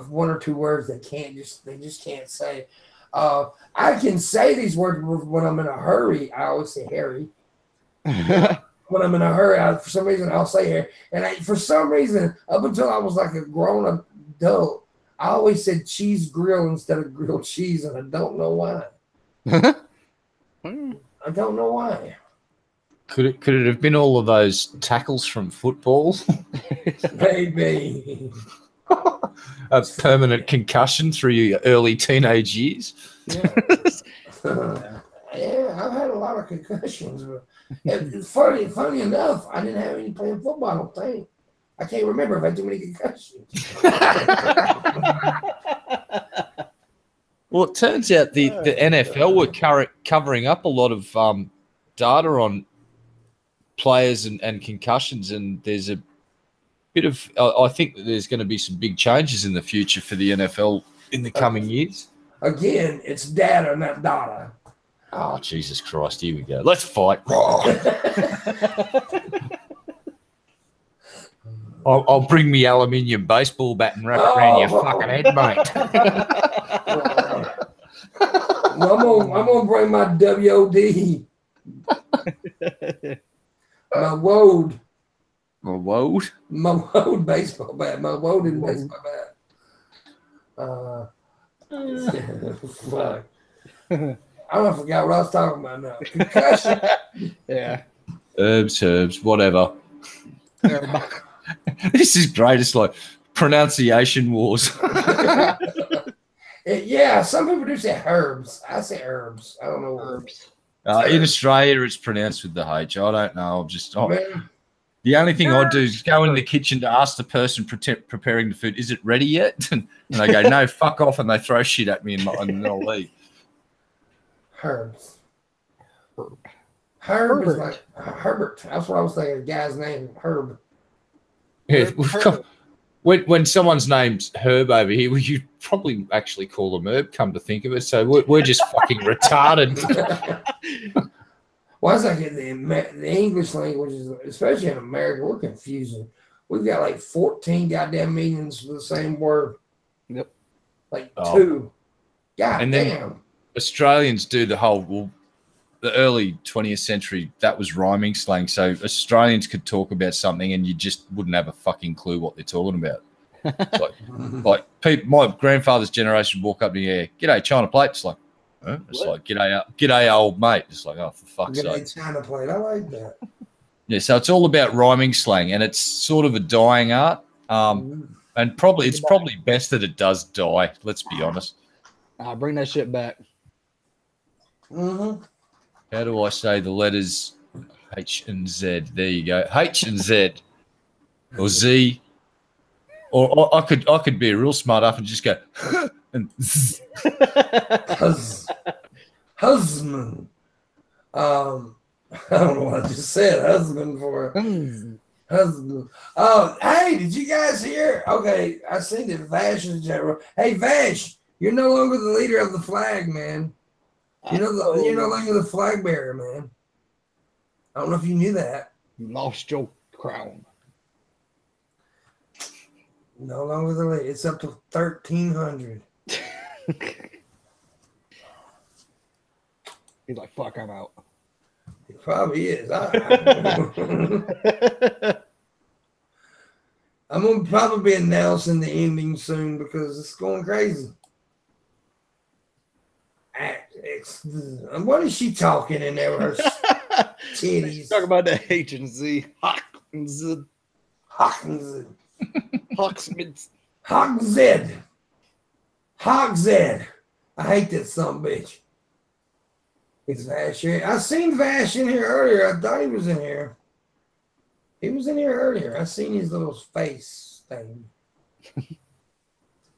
one or two words they just can't say. I can say these words when I'm in a hurry. I always say Harry. When I'm in a hurry, for some reason I'll say Harry. And for some reason, up until I was like a grown adult, I always said cheese grill instead of grilled cheese, and I don't know why. I don't know why. Could it have been all of those tackles from football? Maybe. A permanent concussion through your early teenage years? Yeah. Yeah, I've had a lot of concussions. But it's funny enough, I didn't have any playing football, I don't think. I can't remember if I had too many concussions. Well, it turns out the NFL were covering up a lot of data on players and concussions, and there's a bit of I think that there's going to be some big changes in the future for the NFL in the coming years. Again, it's data, not data. Oh, Jesus Christ, here we go. Let's fight. I'll bring me aluminium baseball bat and wrap it around your fucking head, mate. I'm gonna bring my WOD. My Wode. My Wode? My Wode baseball bat. My Woden baseball bat. Fuck. I forgot what I was talking about now. Concussion. Yeah. Herbs, whatever. This is great. It's like pronunciation wars. Yeah, some people do say herbs. I say herbs. I don't know herbs. In Australia, it's pronounced with the H. I don't know. The only thing I do is go in the kitchen to ask the person preparing the food, is it ready yet? And they go, no, fuck off, and they throw shit at me and then I'll leave. Herbs. Herb is like Herbert. That's what I was thinking. The guy's name, Herb. Yeah, when someone's name's Herb over here, well, you'd probably actually call them Herb, come to think of it. So we're just fucking retarded. Well, it's like the English language, especially in America, we're confusing. We've got like 14 goddamn meanings for the same word. Yep. Like two. God and damn. Then Australians do the whole, the early 20th century, that was rhyming slang. So Australians could talk about something and you just wouldn't have a fucking clue what they're talking about. like people, my grandfather's generation walk up to you, g'day, China plate. It's like, huh? It's like, g'day, old mate. It's like, oh, for fuck's sake. G'day, China plate. I like that. Yeah, so it's all about rhyming slang, and it's sort of a dying art. And it's probably best that it does die. Let's be honest. I'll bring that shit back. Mm-hmm. How do I say the letters H and Z? There you go. H and Z, or Z, or I could be a real smart up and just go and husband. I don't know what I just said. Husband for husband. Oh, hey, did you guys hear? Okay, I seen that Vash is general. Hey, Vash, you're no longer the leader of the flag, man. You're no longer the flag bearer, man. I don't know if you knew that. You lost your crown. No longer the leader. It's up to 1,300. He's like, fuck, I'm out. It probably is. I'm going to probably be announcing the ending soon because it's going crazy. What is she talking in there with her titties? Talk about the H and Z. Hoxmid. Hoxzed. I hate that son of a bitch. It's Vash here. I seen Vash in here earlier. I thought he was in here. He was in here earlier. I seen his little face thing.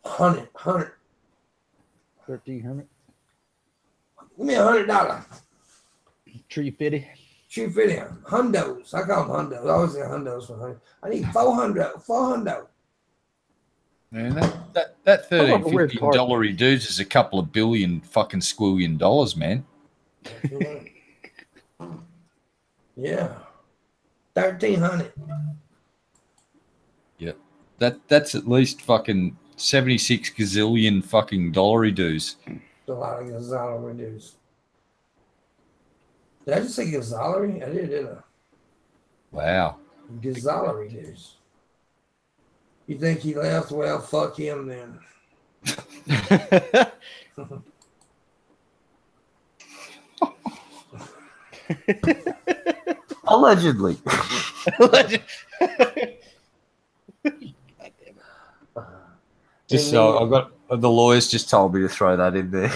100. 1,300. Give me $100. Tree fitty. Tree fitty. Hundos. I call them hundos. I always say hundos for $100. I need 400. Man, that $13.50 dudes is a couple of billion fucking squillion dollars, man. Yeah. 1,300. Yep. That's at least fucking 76 gazillion fucking dollary dues. A lot of gazzolery dues. Did I just say gazzolery? I did I? Wow. Gazzolery dues. You think he left? Well, fuck him then. Allegedly. Just so I got the lawyers just told me to throw that in there.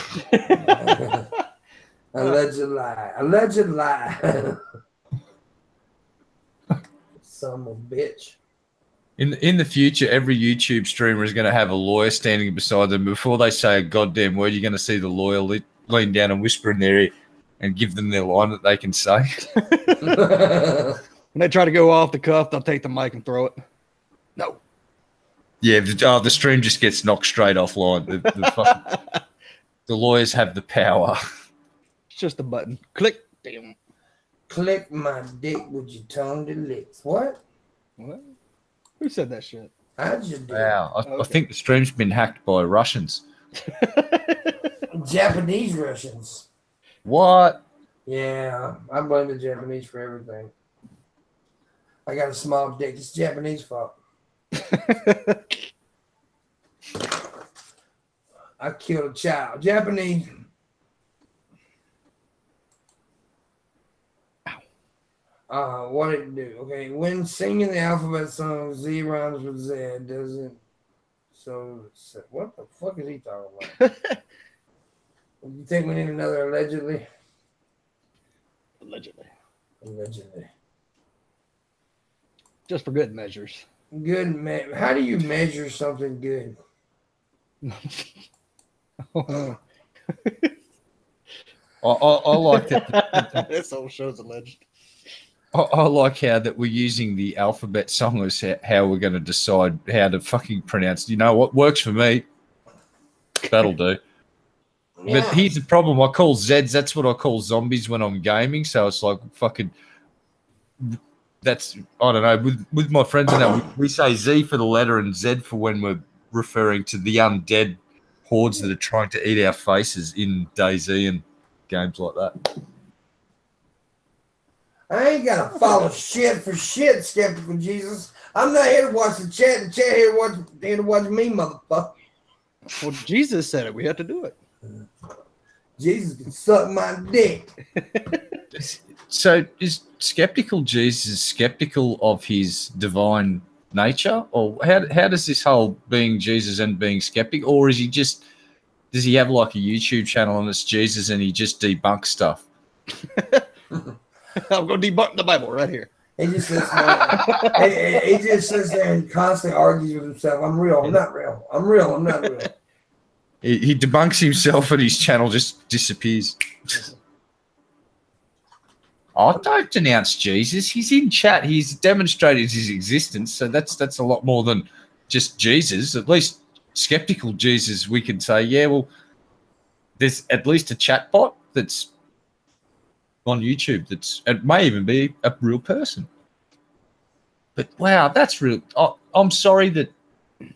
Alleged lie. Alleged lie. Son of a bitch. In the future, every YouTube streamer is going to have a lawyer standing beside them. Before they say a goddamn word, you're going to see the lawyer lean down and whisper in their ear and give them their line that they can say. When they try to go off the cuff, they'll take the mic and throw it. No. Yeah, the stream just gets knocked straight offline. The lawyers have the power. It's just a button. Click. Damn. Click my dick with your tongue to lips. What? What? Who said that shit? I just did. Wow. I think the stream's been hacked by Russians. Japanese Russians. What? Yeah, I blame the Japanese for everything. I got a small dick. It's Japanese fault. I killed a child. Japanese. What did it do? Okay, when singing the alphabet song, Z rhymes with Z, doesn't. So, what the fuck is he talking about? You think we need another allegedly? Allegedly. Allegedly. Just for good measures. Good. How do you measure something good? I like that. This whole show's alleged. I like how that we're using the alphabet song as how we're going to decide how to fucking pronounce. You know what works for me? That'll do. Yeah. But here's the problem. I call Zeds. That's what I call zombies when I'm gaming. So it's like fucking. That's I don't know. With my friends and that we say Z for the letter and Z for when we're referring to the undead hordes that are trying to eat our faces in DayZ and games like that. I ain't gotta follow shit for shit, Skeptical Jesus. I'm not here to watch the chat. The chat here to watch me, motherfucker. Well, Jesus said it. We had to do it. Jesus can suck my dick. So is Skeptical Jesus skeptical of his divine nature? Or how does this whole being Jesus and being skeptic? Or is he just, does he have like a YouTube channel and it's Jesus and he just debunks stuff? I'm going to debunk the Bible right here. He just sits there, he just sits there and constantly argues with himself. I'm real. I'm not real. I'm real. I'm not real. He debunks himself and his channel just disappears. Oh, don't denounce Jesus. He's in chat. He's demonstrated his existence. So that's a lot more than just Jesus. At least skeptical Jesus, we can say, yeah, well, there's at least a chat bot that's on YouTube. It may even be a real person. But wow, that's real. Oh, I'm sorry that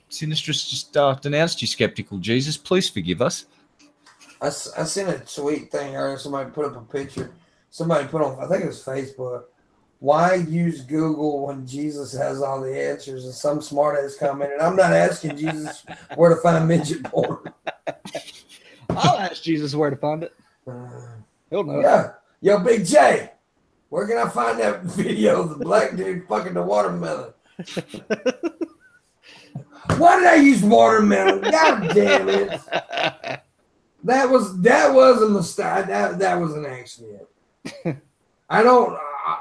Sinistrous just denounced you, skeptical Jesus. Please forgive us. I seen a tweet thing earlier. Somebody put up a picture. Somebody put on, I think it was Facebook, why use Google when Jesus has all the answers? And some smartass commented, I'm not asking Jesus where to find midget porn. I'll ask Jesus where to find it. He'll know. Yeah. Yo, Big J, where can I find that video of the black dude fucking the watermelon? Why did I use watermelon? God damn it. That was a mistake. That was an accident. I don't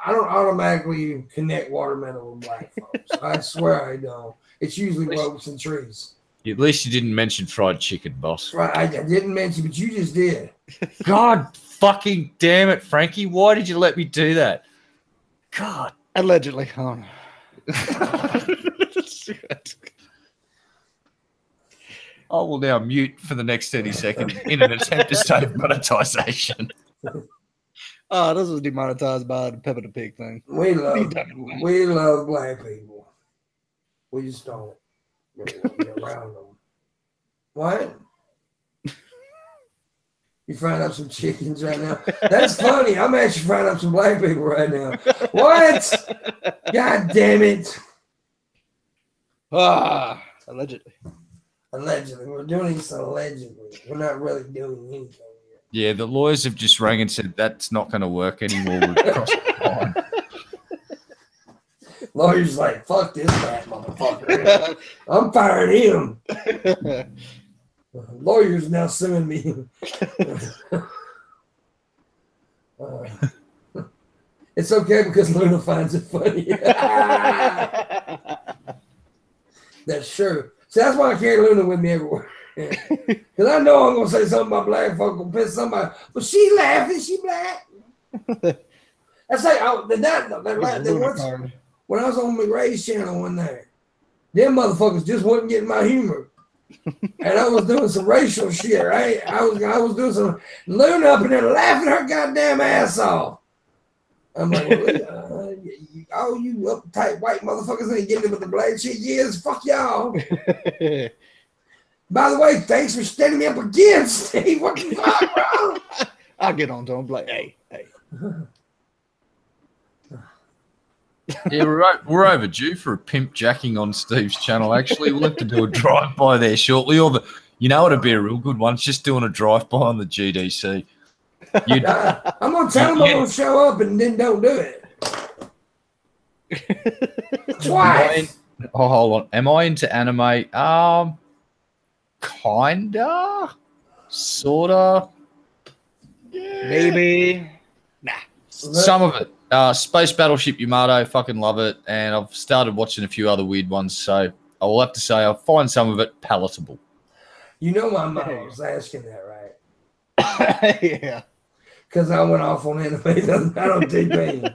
automatically connect watermelon with black folks. I swear I don't. It's usually ropes and trees. At least you didn't mention fried chicken, boss. Right, I didn't mention, but you just did. God fucking damn it, Frankie. Why did you let me do that? God. Allegedly. I will now mute for the next 30 seconds in an attempt to save monetization. Oh, this was demonetized by the Peppa the Pig thing. We love black people. We just don't. really want to be around them. What? You frying up some chickens right now? That's funny. I'm actually frying up some black people right now. What? God damn it. Allegedly. Allegedly. We're doing this allegedly. We're not really doing anything yet. Yeah, the lawyers have just rang and said that's not going to work anymore. We've crossed the line. Lawyer's like, fuck this fat motherfucker. I'm firing him. Lawyer's now suing me. It's okay because Luna finds it funny. That's true. So that's why I carry Luna with me everywhere. Because I know I'm going to say something about black folk, going to piss somebody. But she laughing, she black. That's like, when I was on McRae's channel one night, them motherfuckers just wasn't getting my humor. And I was doing some racial shit, right? I was doing some Luna up in there laughing her goddamn ass off. I'm like, well, all you uptight white motherfuckers ain't getting it with the black shit. Yes, fuck y'all. By the way, thanks for standing me up again, Steve. What the fuck, bro? I'll get on to him like, hey. Yeah, we're overdue for a pimp jacking on Steve's channel. Actually, we'll have to do a drive-by there shortly. You know what'd be a real good one? It's just doing a drive-by on the GDC. I'm gonna tell them I'm gonna show up and then don't do it. Twice. Oh, hold on. Am I into anime? Kinda, sorta, Maybe. Nah. some of it. Space Battleship Yamato, fucking love it, and I've started watching a few other weird ones. So I will have to say I find some of it palatable. You know my mom was asking that, right? Yeah. Because I went off on anime. I don't TV.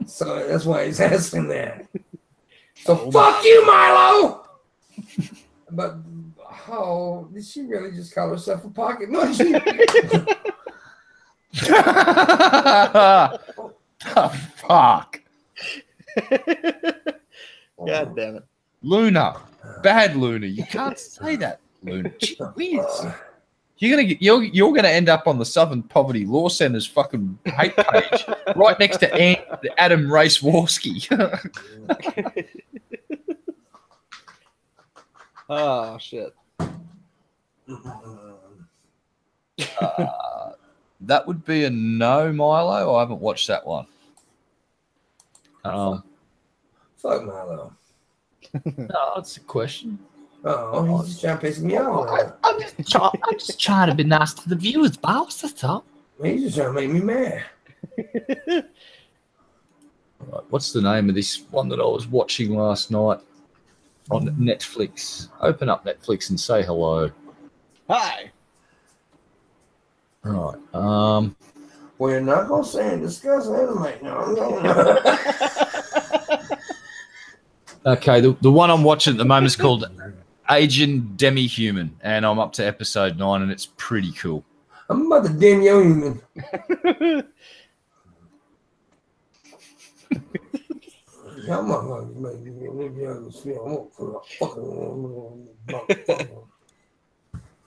So that's why he's asking that. So fuck you, Milo. But did she really just call herself a pocket munchie? Fuck. God damn it. Luna. Bad Luna. You can't say that, Luna. Gee whiz. You're gonna end up on the Southern Poverty Law Center's fucking hate page, right next to Adam Race-Warski. Oh shit. That would be a no, Milo. I haven't watched that one. Fuck Milo. No, it's a question. Oh, he's just trying to piss me off. I'm just trying to be nice to the viewers, boss. That's all. He's just trying to make me mad. Right, what's the name of this one that I was watching last night on Netflix? Open up Netflix and say hello. Hi. Right. We're not gonna say and discuss anime. No. Okay, the one I'm watching at the moment is called Agent Demi-Human, and I'm up to episode 9, and it's pretty cool. I'm about to dim your human.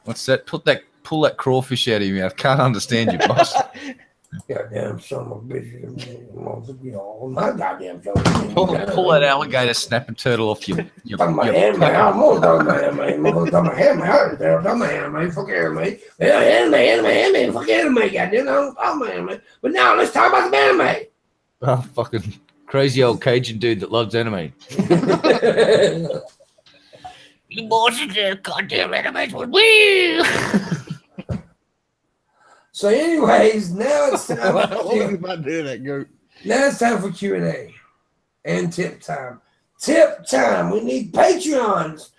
What's that? Pull that crawfish out of your mouth. Can't understand you, boss. Goddamn son of a bitch. My goddamn son. Pull that alligator snapping turtle off your Fuck my anime. I'm gonna talk about anime. I'm gonna talk about anime. I'm gonna talk about anime. Fuck anime. Anime. Fuck anime. Goddamn. I don't talk about anime. But now let's talk about the anime. Oh, fucking crazy old Cajun dude that loves anime. You boys are goddamn anime with me. So, anyways, now it's time. What was you about to do that, goat? Now it's time for Q&A and tip time. Tip time. We need Patreons.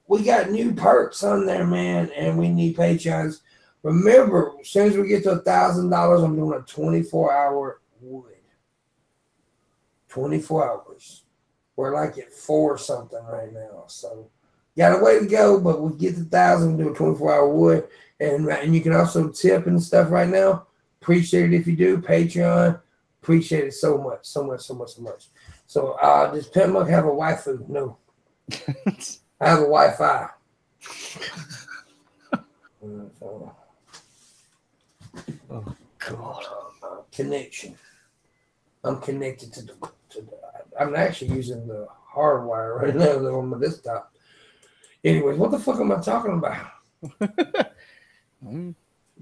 We got new perks on there, man, and we need Patreons. Remember, as soon as we get to $1,000, I'm doing a 24-hour wood. 24 hours. We're like at 4 something right now. So, got a way to go, but we'll get to 1,000 and do a 24-hour wood. And you can also tip and stuff right now. Appreciate it if you do. Patreon. Appreciate it so much. So, does Pimpmunk have a waifu? No. I have a Wi-Fi. Oh God. Connection. I'm connected to the. I'm actually using the hard wire right now though, on my desktop. Anyways, what the fuck am I talking about?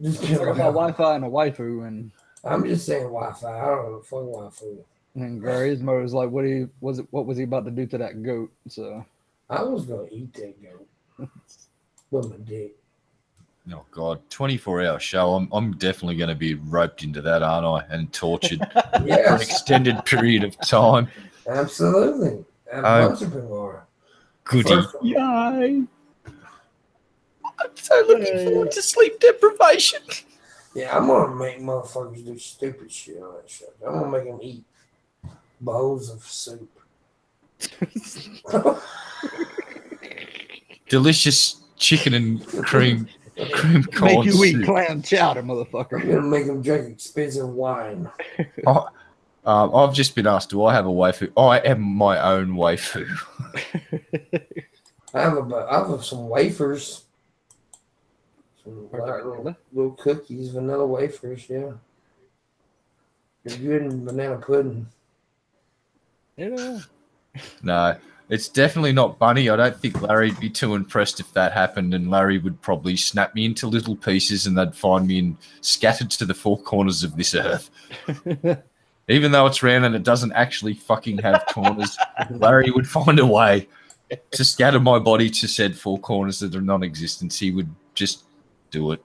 Just talking about Wi-Fi and a waifu, and I'm just saying Wi-Fi. I don't know, fuck Wi-Fi. And Garismo was like, what was he about to do to that goat? So I was gonna eat that goat with my dick. Oh God, 24-hour show. I'm definitely going to be roped into that, aren't I? And tortured for an extended period of time. Absolutely. A bunch of people are. Goody. Yay. I'm so looking forward to sleep deprivation. Yeah, I'm gonna make motherfuckers do stupid shit on that show. I'm gonna make them eat bowls of soup. Delicious chicken and cream corn make you soup. eat clam chowder, motherfucker. I'm gonna make them drink expensive wine. I've just been asked, do I have a waifu? I am my own waifu. I have some wafers. Some little cookies, vanilla wafers, yeah. They're good in banana pudding. Yeah. No, it's definitely not Bunny. I don't think Larry'd be too impressed if that happened, and Larry would probably snap me into little pieces and they'd find me scattered to the four corners of this earth. Even though it's round and it doesn't actually fucking have corners, Larry would find a way to scatter my body to said four corners that are non-existent. He would just do it.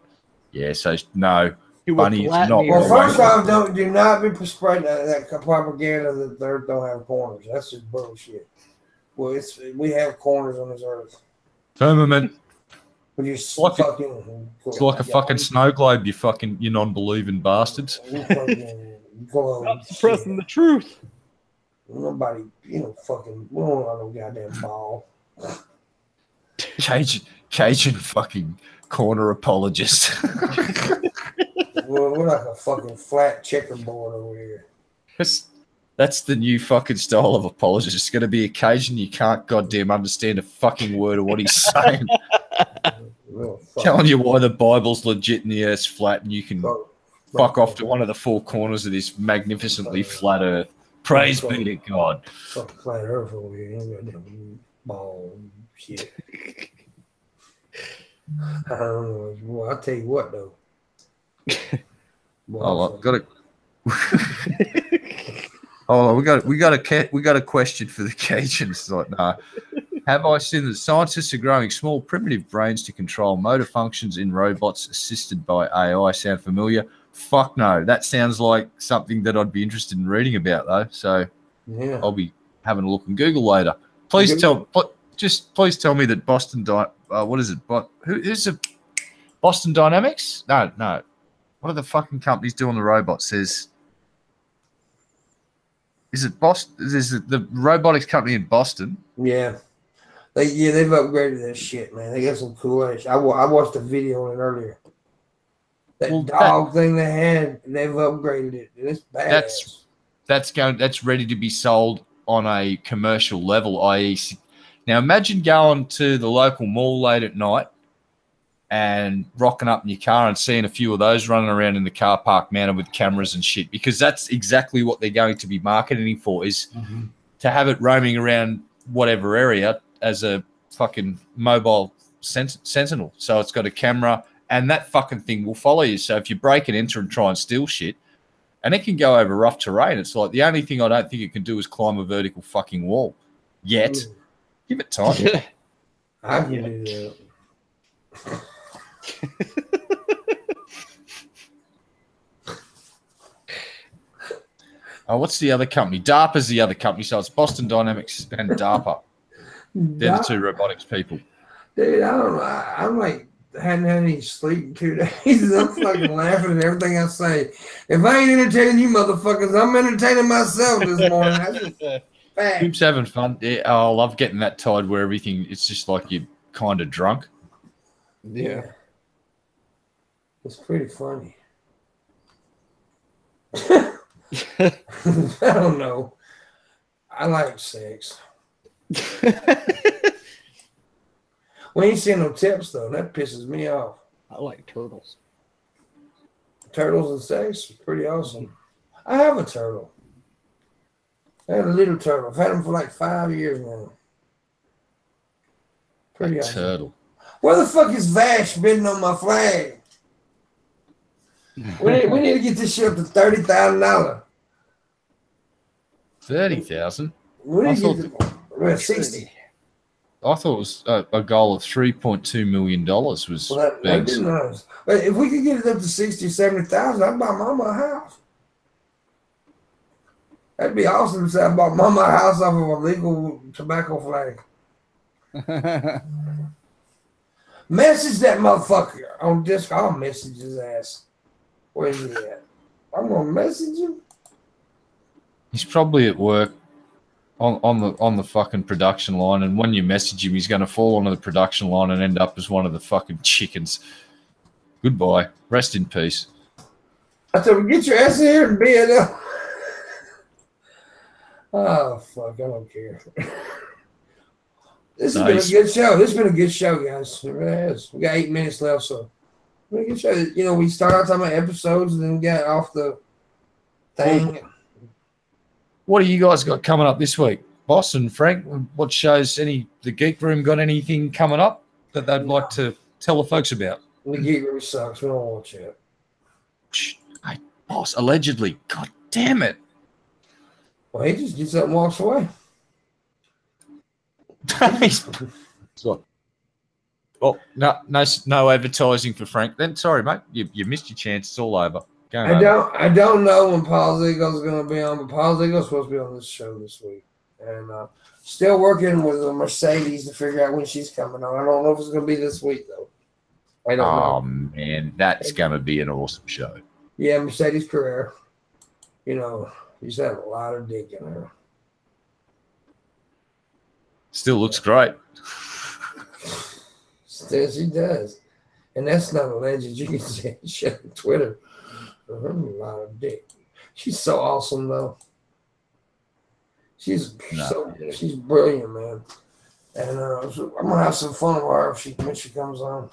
Yeah, so no, Bunny is not. Well, first off, do not be spreading that propaganda that the earth don't have corners. That's just bullshit. Well, we have corners on this earth. Firmament. It's like a fucking snow globe, you non-believing bastards. Stop suppressing the truth. Nobody, we don't have no goddamn ball. Cajun fucking corner apologist. We're like a fucking flat checkerboard over here. That's the new fucking style of apologist. It's going to be occasion you can't goddamn understand a fucking word of what he's saying. Telling you why the Bible's legit and the earth's flat, and you can fuck off to one of the four corners of this magnificently flat earth. Praise be to God. Fucking flat earth over here. Ball shit. I don't know. Well, I'll tell you what though. We got a question for the Cajuns. Like, nah. Have I seen that scientists are growing small primitive brains to control motor functions in robots assisted by AI? Sound familiar? Fuck no. That sounds like something that I'd be interested in reading about though. So yeah. I'll be having a look on Google later. Please tell me that Boston who's the Boston Dynamics? No. What are the fucking companies doing the robots? Is it Boston? Is it the robotics company in Boston? Yeah. They've upgraded that shit, man. They got some cool ass. I watched a video on it earlier. That dog thing they had, they've upgraded it. It's badass. That's ready to be sold on a commercial level, i.e. Now imagine going to the local mall late at night and rocking up in your car and seeing a few of those running around in the car park mounted with cameras and shit, because that's exactly what they're going to be marketing for, is to have it roaming around whatever area as a fucking mobile sentinel. So it's got a camera and that fucking thing will follow you. So if you break and enter and try and steal shit, and it can go over rough terrain, it's like the only thing I don't think it can do is climb a vertical fucking wall. Yet. Give it time. I can do that. What's the other company? DARPA's the other company. So it's Boston Dynamics and DARPA. They're the two robotics people. Dude, I don't know. I'm like, hadn't had any sleep in 2 days. I'm fucking laughing at everything I say. If I ain't entertaining you motherfuckers, I'm entertaining myself this morning. That's just fact. Keeps having fun. Yeah, I love getting that tide where everything, it's just like you're kind of drunk. Yeah. It's pretty funny. I don't know. I like sex. We ain't seen no tips though. That pisses me off. I like turtles. Turtles and sex, pretty awesome. I have a turtle. I had a little turtle. I've had him for like 5 years now. Pretty awesome. Turtle. Where the fuck is Vash bidding on my flag? we need to get this shit up to $30,000. 30,000. We need to get to 60. I thought it was a goal of $3.2 million was that'd be nice. But if we could get it up to 60, 70,000, I'd buy Mama a house. That'd be awesome to say I bought Mama a house off of a legal tobacco flag. Message that motherfucker on Discord. I'll message his ass. Where is he at? I'm gonna message him. He's probably at work on the fucking production line, and when you message him, he's going to fall onto the production line and end up as one of the fucking chickens. Goodbye. Rest in peace. I told him, get your ass in here and be it. Oh fuck! I don't care. This has been a good show. This has been a good show, guys. It really has. We got 8 minutes left, so we good show. You know, we start out talking about episodes and then we got off the thing. What do you guys got coming up this week? Boss and Frank, what shows, the Geek Room got anything coming up that they'd like to tell the folks about? The Geek Room sucks. We don't watch it. Shh. Hey, boss, allegedly. God damn it. Well, he just gets up and walks away. Well, no advertising for Frank then. Sorry, mate. You missed your chance. It's all over. I don't know when Paul's Eagle's going to be on, but Paul's Eagle's supposed to be on this show this week. And still working with Mercedes to figure out when she's coming on. I don't know if it's going to be this week, though. I don't know. Oh, man, that's going to be an awesome show. Yeah, Mercedes Carrera. You know, she's had a lot of dick in her. Still looks great. Still, she does. And that's not alleged. You can see shit on Twitter. A lot of dick. She's so awesome, though. She's brilliant, man. And so I'm gonna have some fun with her when she comes on.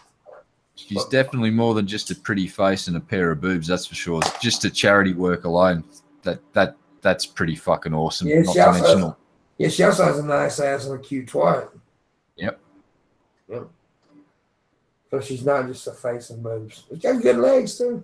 She's definitely more than just a pretty face and a pair of boobs. That's for sure. Just a charity work alone. That's pretty fucking awesome. Yeah, she also has a nice ass and a cute twat. Yep. So she's not just a face and boobs. She's got good legs too.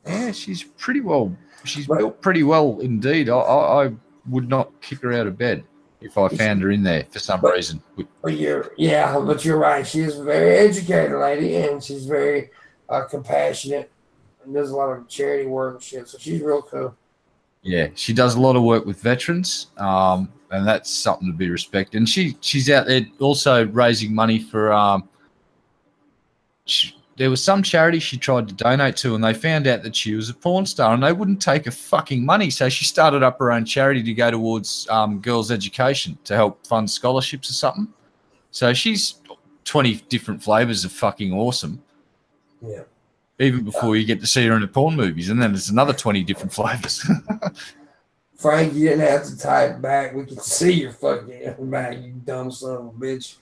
Yeah, she's pretty well. She's built pretty well indeed. I would not kick her out of bed if I found her in there for some reason. But you're right. She is a very educated lady, and she's very compassionate, and does a lot of charity work and shit. So she's real cool. Yeah, she does a lot of work with veterans, and that's something to be respected. And she's out there also raising money for. There was some charity she tried to donate to, and they found out that she was a porn star, and they wouldn't take her fucking money. So she started up her own charity to go towards girls' education to help fund scholarships or something. So she's 20 different flavors of fucking awesome. Yeah. Even before you get to see her in the porn movies, and then there's another 20 different flavors. Frank, you didn't have to type back. We can see your fucking back, you dumb son of a bitch.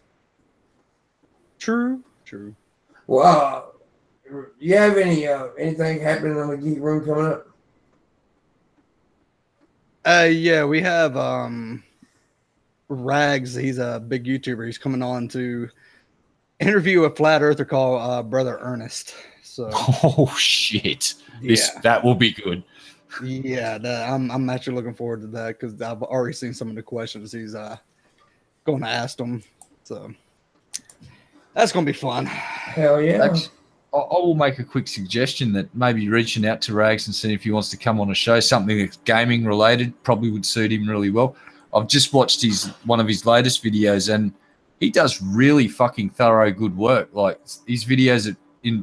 True. Well, you have anything happening on the Geek Room coming up? Yeah, we have Rags. He's a big YouTuber. He's coming on to interview a flat earther called Brother Ernest. So, oh shit, that will be good. Yeah, I'm actually looking forward to that because I've already seen some of the questions he's going to ask them. So that's going to be fun. Hell yeah. Actually, I will make a quick suggestion that maybe reaching out to Rags and seeing if he wants to come on a show, something that's gaming related, probably would suit him really well. I've just watched one of his latest videos, and he does really fucking thorough good work. Like his videos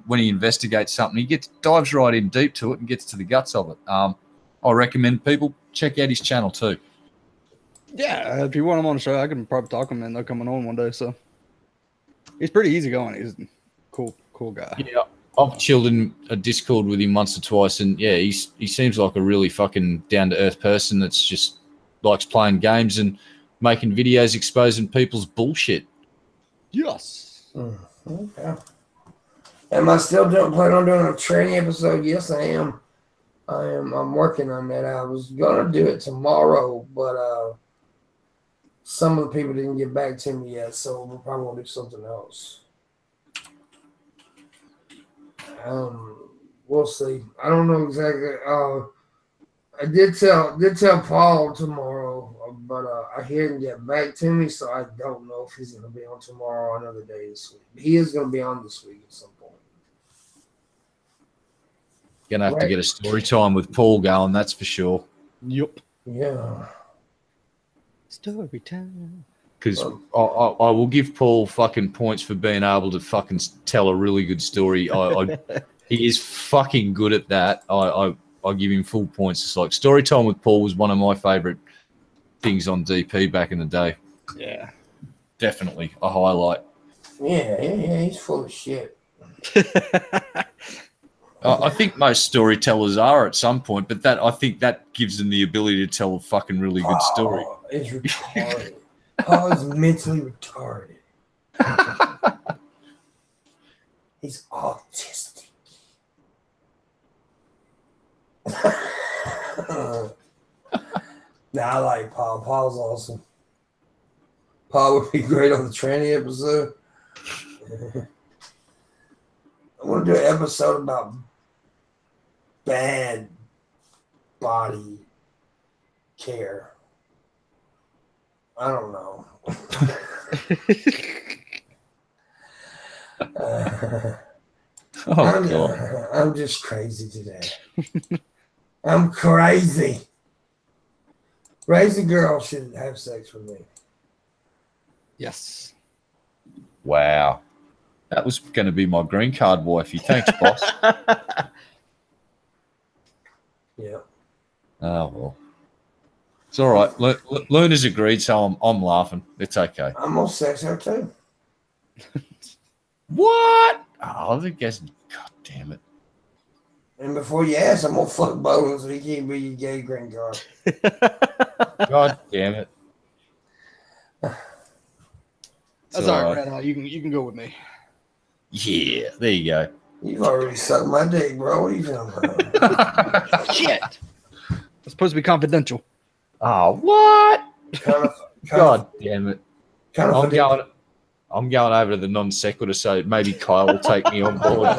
when he investigates something, he dives right in deep to it and gets to the guts of it. I recommend people check out his channel too. Yeah, if you want him on the show, I can probably talk him and they're coming on one day. So he's pretty easy going. He's a cool guy. Yeah, I've chilled in a Discord with him once or twice, and yeah, he seems like a really fucking down to earth person that's just likes playing games and making videos exposing people's bullshit. Yes. Okay. Am I still plan on doing a training episode? Yes, I am. I'm working on that. I was gonna do it tomorrow, but some of the people didn't get back to me yet, so we'll probably do something else. We'll see. I don't know exactly. I did tell Paul tomorrow, but he didn't get back to me, so I don't know if he's gonna be on tomorrow or another day this week. He is gonna be on this week at some point. Gonna have to get a story time with Paul going, that's for sure. Yup. Yeah. Story time. Because I will give Paul fucking points for being able to fucking tell a really good story. He is fucking good at that. I give him full points. It's like story time with Paul was one of my favorite things on DP back in the day. Yeah. Definitely a highlight. Yeah, he's full of shit. I think most storytellers are at some point, but I think that gives them the ability to tell a fucking really good story. It's retarded. Paul is mentally retarded. He's autistic. Nah, I like Paul. Paul's awesome. Paul would be great on the tranny episode. I want to do an episode about bad body care. I don't know. I'm just crazy today. I'm crazy. Crazy girls should have sex with me. Yes. Wow. That was going to be my green card wifey. Thanks, boss. Yeah. Oh, well. It's all right. Luna's agreed, so I'm laughing. It's okay. I'm on sex her too. What? Oh, I guess. God damn it. And before you ask, I'm gonna fuck Bowling so he can't be your gay green card. God damn it. That's all right, Red. You can go with me. Yeah, there you go. You've already sucked my dick, bro. What are you talking about? Shit. It's supposed to be confidential. Oh, what? God damn it. I'm going over to the non sequitur, so maybe Kyle will take me on board.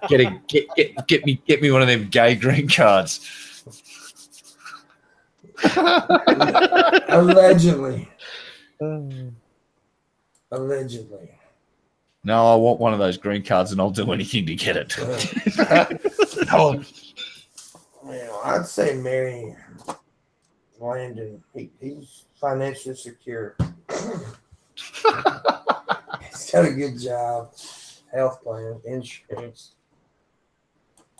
Get me one of them gay green cards. Allegedly. No, I want one of those green cards, and I'll do anything to get it. I'd say marry Landon. He's financially secure. He's got a good job, health plan, insurance.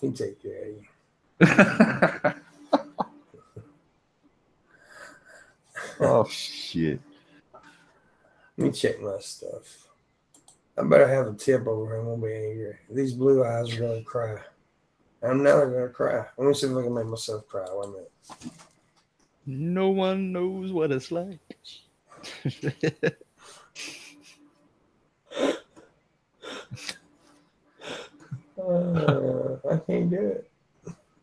He can take care of you. Oh, shit. Let me check my stuff. I better have a tip over him. I won't be angry. These blue eyes are going to cry. I'm never going to cry. Let me see if I can make myself cry. 1 minute. No one knows what it's like. I can't do it.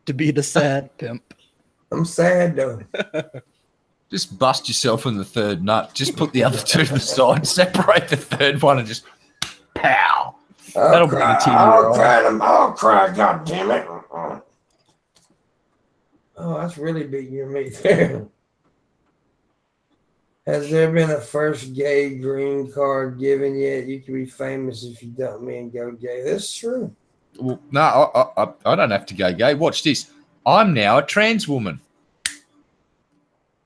To be the sad pimp. I'm sad, though. Just bust yourself in the third nut. Just put the other two to the side, separate the third one, and just pow. That'll bring a tear. I'll cry, God damn it. Oh, that's really beating your meat there. Has there been a first gay green card given yet? You can be famous if you dump me and go gay. That's true. Well, no, I don't have to go gay. Watch this. I'm now a trans woman.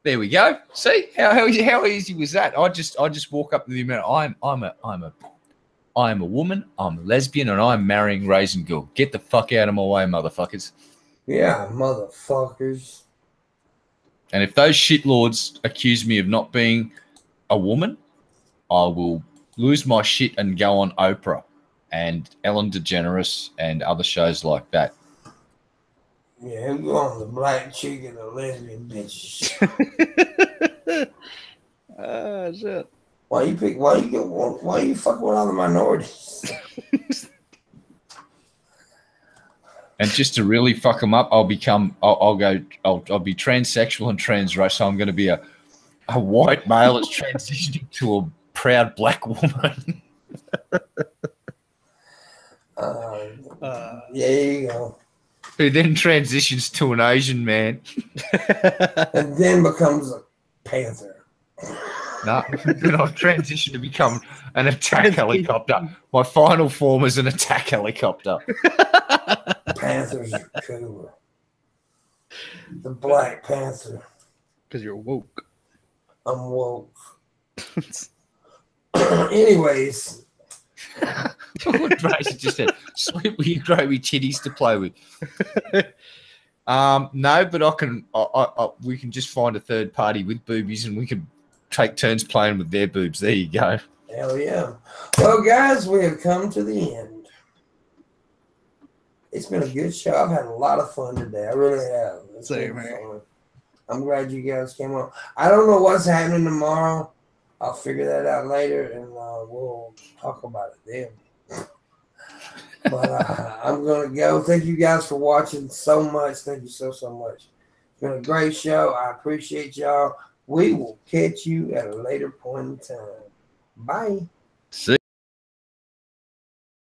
There we go. See how easy was that? I just walk up to the man. I'm a woman. I'm a lesbian, and I'm marrying Raisin Girl. Get the fuck out of my way, motherfuckers. Yeah, motherfuckers. And if those shitlords accuse me of not being a woman, I will lose my shit and go on Oprah and Ellen DeGeneres and other shows like that. Yeah, he'll go on the black chick and the lesbian bitches. Ah, shit. Why you fuck with all the minorities? And just to really fuck them up, I'll be transsexual and transracial. So I'm going to be a white male that's transitioning to a proud black woman. There you go. Who then transitions to an Asian man. And then becomes a panther. No, then I'll transition to become an attack helicopter. My final form is an attack helicopter. Panthers are cooler. The Black Panther. Because you're woke. I'm woke. Anyways. What Tracy just said, sweet wee gravy titties to play with. No, but we can just find a third party with boobies and we can take turns playing with their boobs. There you go. Hell yeah. Well, guys, we have come to the end. It's been a good show. I've had a lot of fun today. I really have. Same, man. I'm glad you guys came on. I don't know what's happening tomorrow. I'll figure that out later, and we'll talk about it then. But I'm going to go. Thank you guys for watching so much. Thank you so much. It's been a great show. I appreciate y'all. We will catch you at a later point in time. Bye.